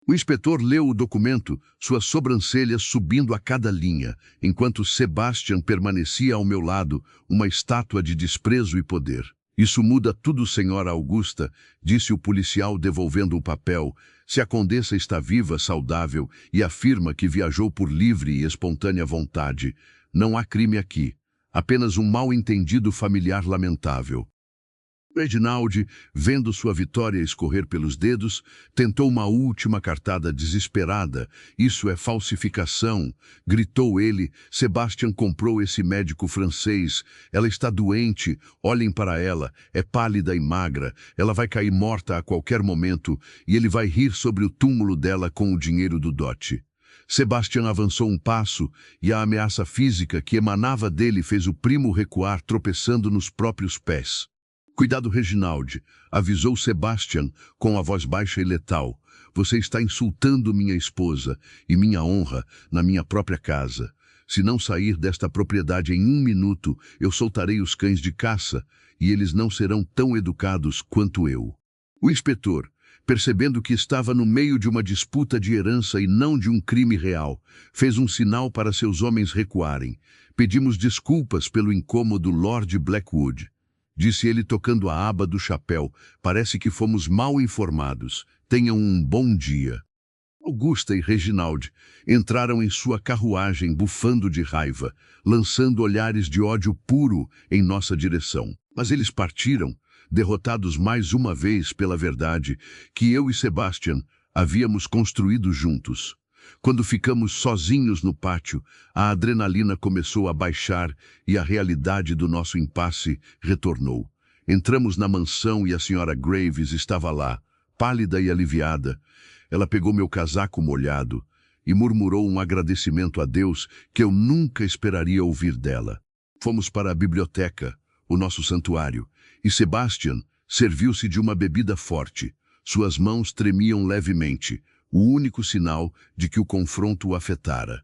[SPEAKER 1] O inspetor leu o documento, suas sobrancelhas subindo a cada linha, enquanto Sebastian permanecia ao meu lado, uma estátua de desprezo e poder. Isso muda tudo, senhora Augusta, disse o policial devolvendo o papel. Se a condessa está viva, saudável, e afirma que viajou por livre e espontânea vontade, não há crime aqui, apenas um mal-entendido familiar lamentável. Reginald, vendo sua vitória escorrer pelos dedos, tentou uma última cartada desesperada. Isso é falsificação, gritou ele. Sebastian comprou esse médico francês. Ela está doente, olhem para ela, é pálida e magra. Ela vai cair morta a qualquer momento e ele vai rir sobre o túmulo dela com o dinheiro do dote. Sebastian avançou um passo e a ameaça física que emanava dele fez o primo recuar, tropeçando nos próprios pés. Cuidado, Reginald, avisou Sebastian com a voz baixa e letal. Você está insultando minha esposa e minha honra na minha própria casa. Se não sair desta propriedade em 1 minuto, eu soltarei os cães de caça e eles não serão tão educados quanto eu. O inspetor, percebendo que estava no meio de uma disputa de herança e não de um crime real, fez um sinal para seus homens recuarem. Pedimos desculpas pelo incômodo, Lord Blackwood, disse ele tocando a aba do chapéu. Parece que fomos mal informados. Tenham um bom dia. Augusta e Reginald entraram em sua carruagem bufando de raiva, lançando olhares de ódio puro em nossa direção. Mas eles partiram, derrotados mais uma vez pela verdade que eu e Sebastian havíamos construído juntos. Quando ficamos sozinhos no pátio, a adrenalina começou a baixar e a realidade do nosso impasse retornou. Entramos na mansão e a senhora Graves estava lá, pálida e aliviada. Ela pegou meu casaco molhado e murmurou um agradecimento a Deus que eu nunca esperaria ouvir dela. Fomos para a biblioteca, o nosso santuário, e Sebastian serviu-se de uma bebida forte. Suas mãos tremiam levemente, o único sinal de que o confronto o afetara.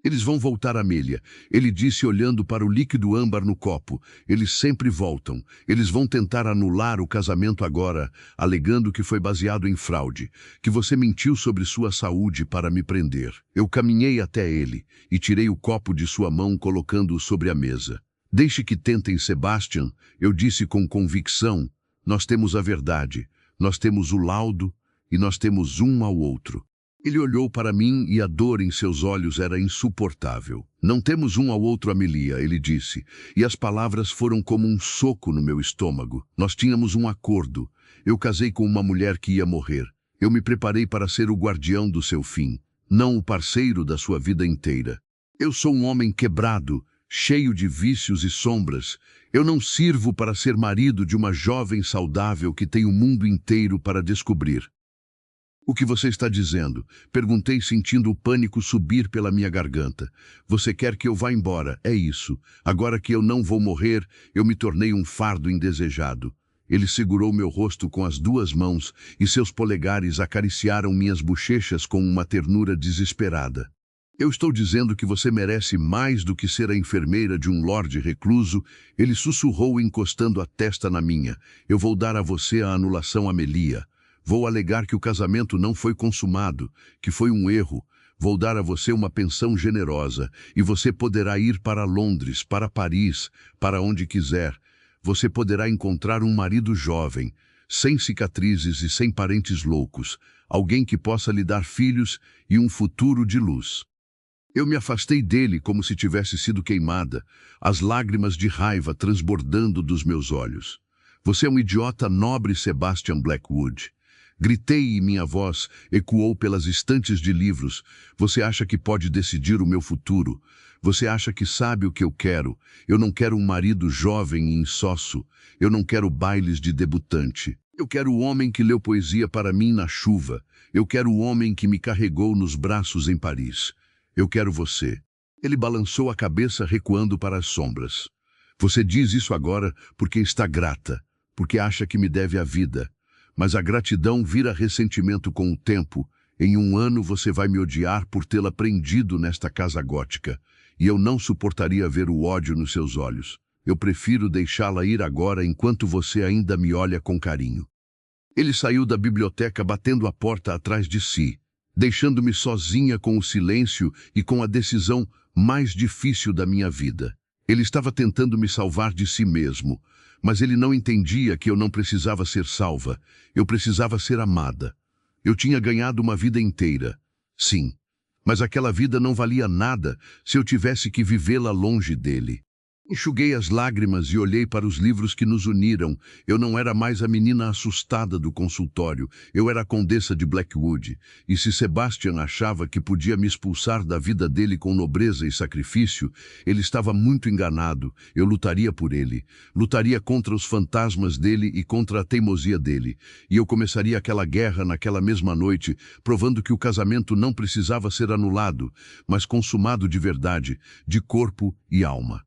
[SPEAKER 1] Eles vão voltar, Amélia, ele disse olhando para o líquido âmbar no copo. Eles sempre voltam. Eles vão tentar anular o casamento agora, alegando que foi baseado em fraude, que você mentiu sobre sua saúde para me prender. Eu caminhei até ele e tirei o copo de sua mão colocando-o sobre a mesa. Deixe que tentem, Sebastian, eu disse com convicção. Nós temos a verdade, nós temos o laudo, e nós temos um ao outro. Ele olhou para mim e a dor em seus olhos era insuportável. Não temos um ao outro, Amelia, ele disse, e as palavras foram como um soco no meu estômago. Nós tínhamos um acordo. Eu casei com uma mulher que ia morrer. Eu me preparei para ser o guardião do seu fim, não o parceiro da sua vida inteira. Eu sou um homem quebrado, cheio de vícios e sombras. Eu não sirvo para ser marido de uma jovem saudável que tem o mundo inteiro para descobrir. O que você está dizendo? Perguntei, sentindo o pânico subir pela minha garganta. Você quer que eu vá embora, é isso. Agora que eu não vou morrer, eu me tornei um fardo indesejado. Ele segurou meu rosto com as 2 mãos e seus polegares acariciaram minhas bochechas com uma ternura desesperada. Eu estou dizendo que você merece mais do que ser a enfermeira de um lorde recluso, ele sussurrou encostando a testa na minha. Eu vou dar a você a anulação, Amelia. Vou alegar que o casamento não foi consumado, que foi um erro. Vou dar a você uma pensão generosa e você poderá ir para Londres, para Paris, para onde quiser. Você poderá encontrar um marido jovem, sem cicatrizes e sem parentes loucos, alguém que possa lhe dar filhos e um futuro de luz. Eu me afastei dele como se tivesse sido queimada, as lágrimas de raiva transbordando dos meus olhos. Você é um idiota, nobre Sebastian Blackwood. Gritei e minha voz ecoou pelas estantes de livros. Você acha que pode decidir o meu futuro? Você acha que sabe o que eu quero? Eu não quero um marido jovem e insosso. Eu não quero bailes de debutante. Eu quero o homem que leu poesia para mim na chuva. Eu quero o homem que me carregou nos braços em Paris. Eu quero você. Ele balançou a cabeça recuando para as sombras. Você diz isso agora porque está grata, porque acha que me deve a vida. Mas a gratidão vira ressentimento com o tempo. Em 1 ano você vai me odiar por tê-la prendido nesta casa gótica. E eu não suportaria ver o ódio nos seus olhos. Eu prefiro deixá-la ir agora enquanto você ainda me olha com carinho. Ele saiu da biblioteca batendo a porta atrás de si, deixando-me sozinha com o silêncio e com a decisão mais difícil da minha vida. Ele estava tentando me salvar de si mesmo, mas ele não entendia que eu não precisava ser salva. Eu precisava ser amada. Eu tinha ganhado uma vida inteira. Sim, mas aquela vida não valia nada se eu tivesse que vivê-la longe dele. Enxuguei as lágrimas e olhei para os livros que nos uniram. Eu não era mais a menina assustada do consultório. Eu era a condessa de Blackwood. E se Sebastian achava que podia me expulsar da vida dele com nobreza e sacrifício, ele estava muito enganado. Eu lutaria por ele. Lutaria contra os fantasmas dele e contra a teimosia dele. E eu começaria aquela guerra naquela mesma noite, provando que o casamento não precisava ser anulado, mas consumado de verdade, de corpo e alma.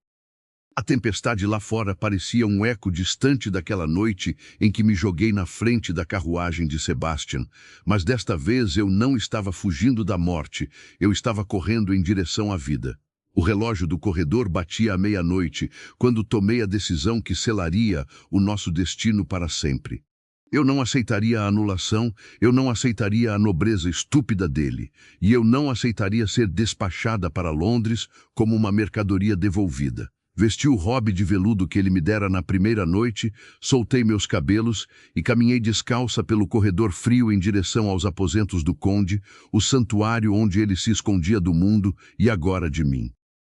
[SPEAKER 1] A tempestade lá fora parecia um eco distante daquela noite em que me joguei na frente da carruagem de Sebastian, mas desta vez eu não estava fugindo da morte, eu estava correndo em direção à vida. O relógio do corredor batia à meia-noite, quando tomei a decisão que selaria o nosso destino para sempre. Eu não aceitaria a anulação, eu não aceitaria a nobreza estúpida dele, e eu não aceitaria ser despachada para Londres como uma mercadoria devolvida. Vesti o robe de veludo que ele me dera na primeira noite, soltei meus cabelos e caminhei descalça pelo corredor frio em direção aos aposentos do conde, o santuário onde ele se escondia do mundo e agora de mim.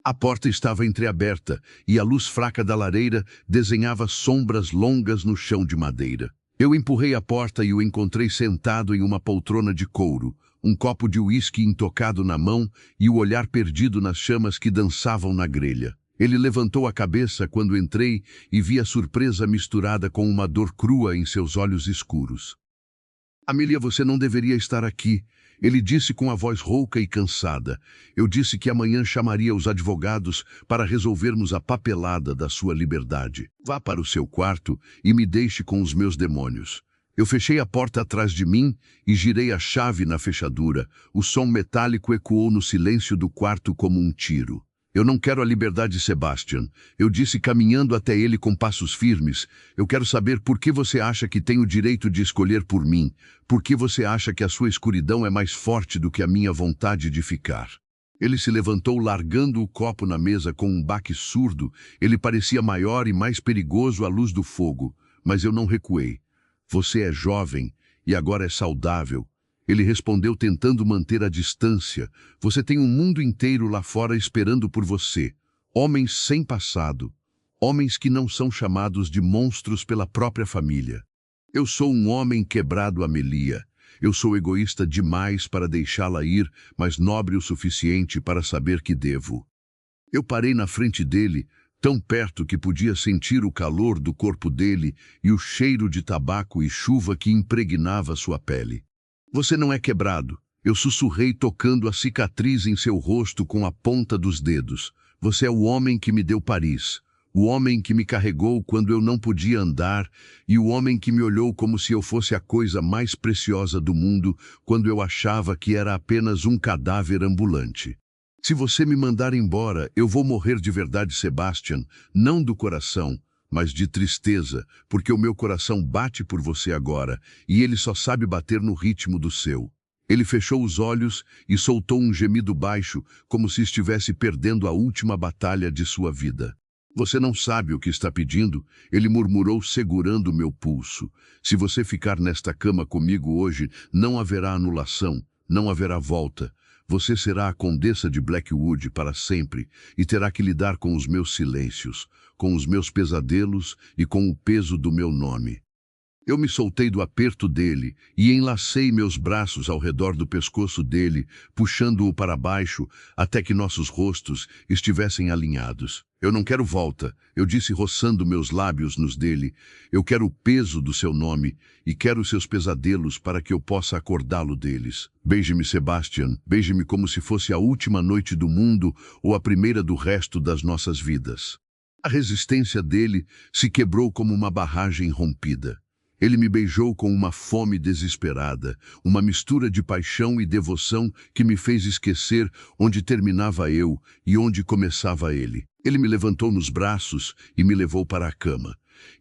[SPEAKER 1] A porta estava entreaberta e a luz fraca da lareira desenhava sombras longas no chão de madeira. Eu empurrei a porta e o encontrei sentado em uma poltrona de couro, um copo de uísque intocado na mão e o olhar perdido nas chamas que dançavam na grelha. Ele levantou a cabeça quando entrei e vi a surpresa misturada com uma dor crua em seus olhos escuros. Amelia, você não deveria estar aqui, ele disse com a voz rouca e cansada. Eu disse que amanhã chamaria os advogados para resolvermos a papelada da sua liberdade. Vá para o seu quarto e me deixe com os meus demônios. Eu fechei a porta atrás de mim e girei a chave na fechadura. O som metálico ecoou no silêncio do quarto como um tiro. Eu não quero a liberdade, Sebastian. Eu disse caminhando até ele com passos firmes. Eu quero saber por que você acha que tem o direito de escolher por mim. Por que você acha que a sua escuridão é mais forte do que a minha vontade de ficar. Ele se levantou largando o copo na mesa com um baque surdo. Ele parecia maior e mais perigoso à luz do fogo. Mas eu não recuei. Você é jovem e agora é saudável. Ele respondeu tentando manter a distância. Você tem um mundo inteiro lá fora esperando por você. Homens sem passado. Homens que não são chamados de monstros pela própria família. Eu sou um homem quebrado, Amelia. Eu sou egoísta demais para deixá-la ir, mas nobre o suficiente para saber que devo. Eu parei na frente dele, tão perto que podia sentir o calor do corpo dele e o cheiro de tabaco e chuva que impregnava sua pele. Você não é quebrado. Eu sussurrei tocando a cicatriz em seu rosto com a ponta dos dedos. Você é o homem que me deu Paris. O homem que me carregou quando eu não podia andar e o homem que me olhou como se eu fosse a coisa mais preciosa do mundo quando eu achava que era apenas um cadáver ambulante. Se você me mandar embora, eu vou morrer de verdade, Sebastian, não do coração, mas de tristeza, porque o meu coração bate por você agora, e ele só sabe bater no ritmo do seu. Ele fechou os olhos e soltou um gemido baixo, como se estivesse perdendo a última batalha de sua vida. Você não sabe o que está pedindo? Ele murmurou segurando meu pulso. Se você ficar nesta cama comigo hoje, não haverá anulação, não haverá volta. Você será a condessa de Blackwood para sempre e terá que lidar com os meus silêncios, com os meus pesadelos e com o peso do meu nome. Eu me soltei do aperto dele e enlacei meus braços ao redor do pescoço dele, puxando-o para baixo até que nossos rostos estivessem alinhados. Eu não quero volta, eu disse roçando meus lábios nos dele. Eu quero o peso do seu nome e quero seus pesadelos para que eu possa acordá-lo deles. Beije-me, Sebastian, beije-me como se fosse a última noite do mundo ou a primeira do resto das nossas vidas. A resistência dele se quebrou como uma barragem rompida. Ele me beijou com uma fome desesperada, uma mistura de paixão e devoção que me fez esquecer onde terminava eu e onde começava ele. Ele me levantou nos braços e me levou para a cama.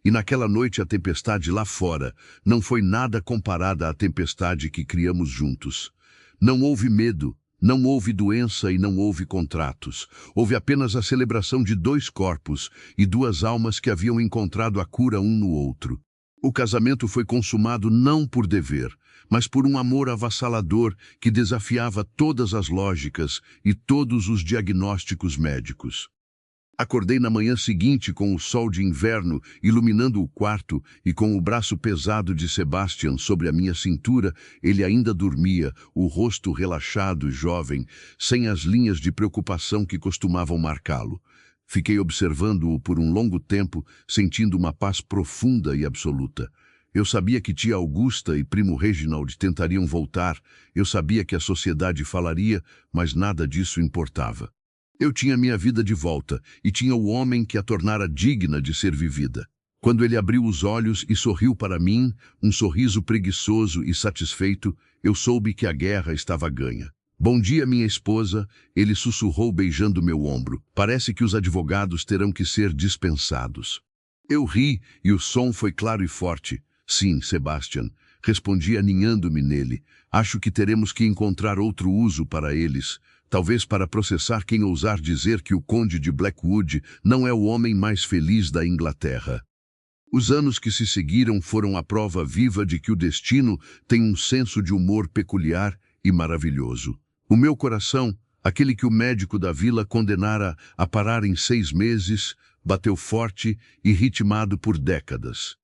[SPEAKER 1] E naquela noite a tempestade lá fora não foi nada comparada à tempestade que criamos juntos. Não houve medo, não houve doença e não houve contratos. Houve apenas a celebração de dois corpos e duas almas que haviam encontrado a cura um no outro. O casamento foi consumado não por dever, mas por um amor avassalador que desafiava todas as lógicas e todos os diagnósticos médicos. Acordei na manhã seguinte com o sol de inverno iluminando o quarto e com o braço pesado de Sebastian sobre a minha cintura. Ele ainda dormia, o rosto relaxado e jovem, sem as linhas de preocupação que costumavam marcá-lo. Fiquei observando-o por um longo tempo, sentindo uma paz profunda e absoluta. Eu sabia que tia Augusta e primo Reginald tentariam voltar, eu sabia que a sociedade falaria, mas nada disso importava. Eu tinha minha vida de volta e tinha o homem que a tornara digna de ser vivida. Quando ele abriu os olhos e sorriu para mim, um sorriso preguiçoso e satisfeito, eu soube que a guerra estava ganha. Bom dia, minha esposa, ele sussurrou beijando meu ombro. Parece que os advogados terão que ser dispensados. Eu ri e o som foi claro e forte. Sim, Sebastian, respondi aninhando-me nele. Acho que teremos que encontrar outro uso para eles. Talvez para processar quem ousar dizer que o conde de Blackwood não é o homem mais feliz da Inglaterra. Os anos que se seguiram foram a prova viva de que o destino tem um senso de humor peculiar e maravilhoso. O meu coração, aquele que o médico da vila condenara a parar em 6 meses, bateu forte e ritmado por décadas.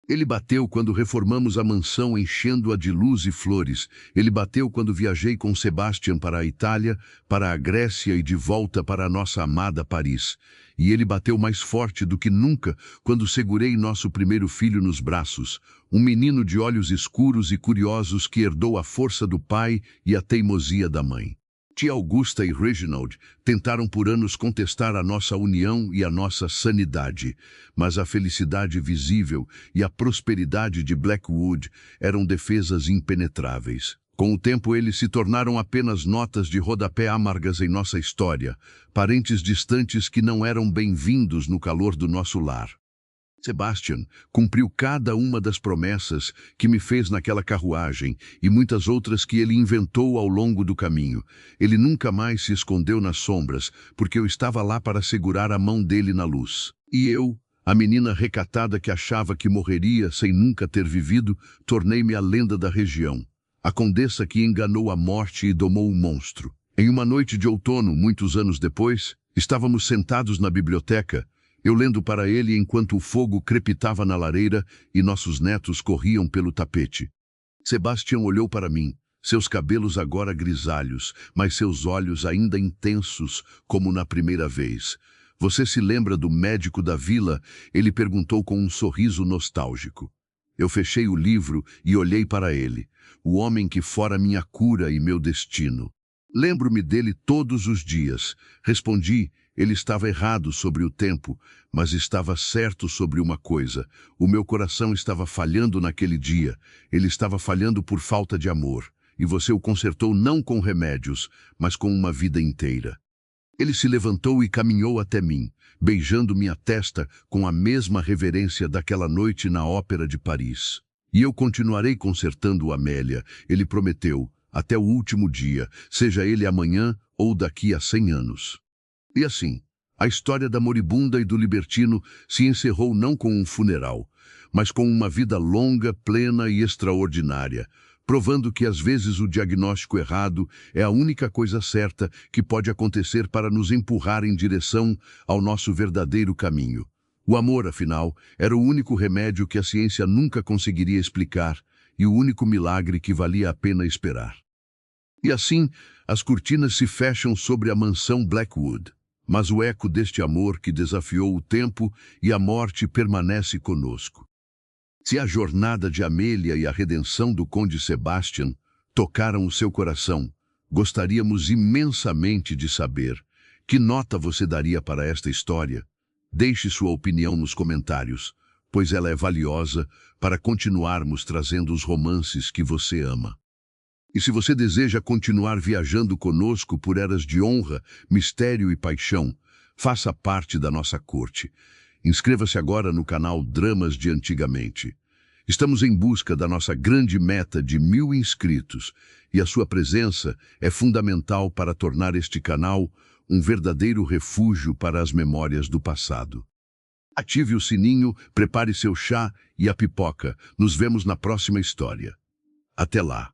[SPEAKER 1] Ele bateu quando reformamos a mansão enchendo-a de luz e flores. Ele bateu quando viajei com Sebastian para a Itália, para a Grécia e de volta para a nossa amada Paris. E ele bateu mais forte do que nunca quando segurei nosso primeiro filho nos braços, um menino de olhos escuros e curiosos que herdou a força do pai e a teimosia da mãe. Tia Augusta e Reginald tentaram por anos contestar a nossa união e a nossa sanidade, mas a felicidade visível e a prosperidade de Blackwood eram defesas impenetráveis. Com o tempo eles se tornaram apenas notas de rodapé amargas em nossa história, parentes distantes que não eram bem-vindos no calor do nosso lar. Sebastian cumpriu cada uma das promessas que me fez naquela carruagem e muitas outras que ele inventou ao longo do caminho. Ele nunca mais se escondeu nas sombras, porque eu estava lá para segurar a mão dele na luz. E eu, a menina recatada que achava que morreria sem nunca ter vivido, tornei-me a lenda da região. A condessa que enganou a morte e domou o monstro. Em uma noite de outono, muitos anos depois, estávamos sentados na biblioteca, eu lendo para ele enquanto o fogo crepitava na lareira e nossos netos corriam pelo tapete. Sebastian olhou para mim, seus cabelos agora grisalhos, mas seus olhos ainda intensos, como na primeira vez. Você se lembra do médico da vila? Ele perguntou com um sorriso nostálgico. Eu fechei o livro e olhei para ele, o homem que fora minha cura e meu destino. Lembro-me dele todos os dias. Respondi. Ele estava errado sobre o tempo, mas estava certo sobre uma coisa. O meu coração estava falhando naquele dia. Ele estava falhando por falta de amor. E você o consertou não com remédios, mas com uma vida inteira. Ele se levantou e caminhou até mim, beijando minha testa com a mesma reverência daquela noite na Ópera de Paris. E eu continuarei consertando Amélia, ele prometeu, até o último dia, seja ele amanhã ou daqui a 100 anos. E assim, a história da moribunda e do libertino se encerrou não com um funeral, mas com uma vida longa, plena e extraordinária, provando que às vezes o diagnóstico errado é a única coisa certa que pode acontecer para nos empurrar em direção ao nosso verdadeiro caminho. O amor, afinal, era o único remédio que a ciência nunca conseguiria explicar e o único milagre que valia a pena esperar. E assim, as cortinas se fecham sobre a mansão Blackwood, mas o eco deste amor que desafiou o tempo e a morte permanece conosco. Se a jornada de Amélia e a redenção do Conde Sebastian tocaram o seu coração, gostaríamos imensamente de saber que nota você daria para esta história. Deixe sua opinião nos comentários, pois ela é valiosa para continuarmos trazendo os romances que você ama. E se você deseja continuar viajando conosco por eras de honra, mistério e paixão, faça parte da nossa corte. Inscreva-se agora no canal Dramas de Antigamente. Estamos em busca da nossa grande meta de 1000 inscritos e a sua presença é fundamental para tornar este canal um verdadeiro refúgio para as memórias do passado. Ative o sininho, prepare seu chá e a pipoca. Nos vemos na próxima história. Até lá!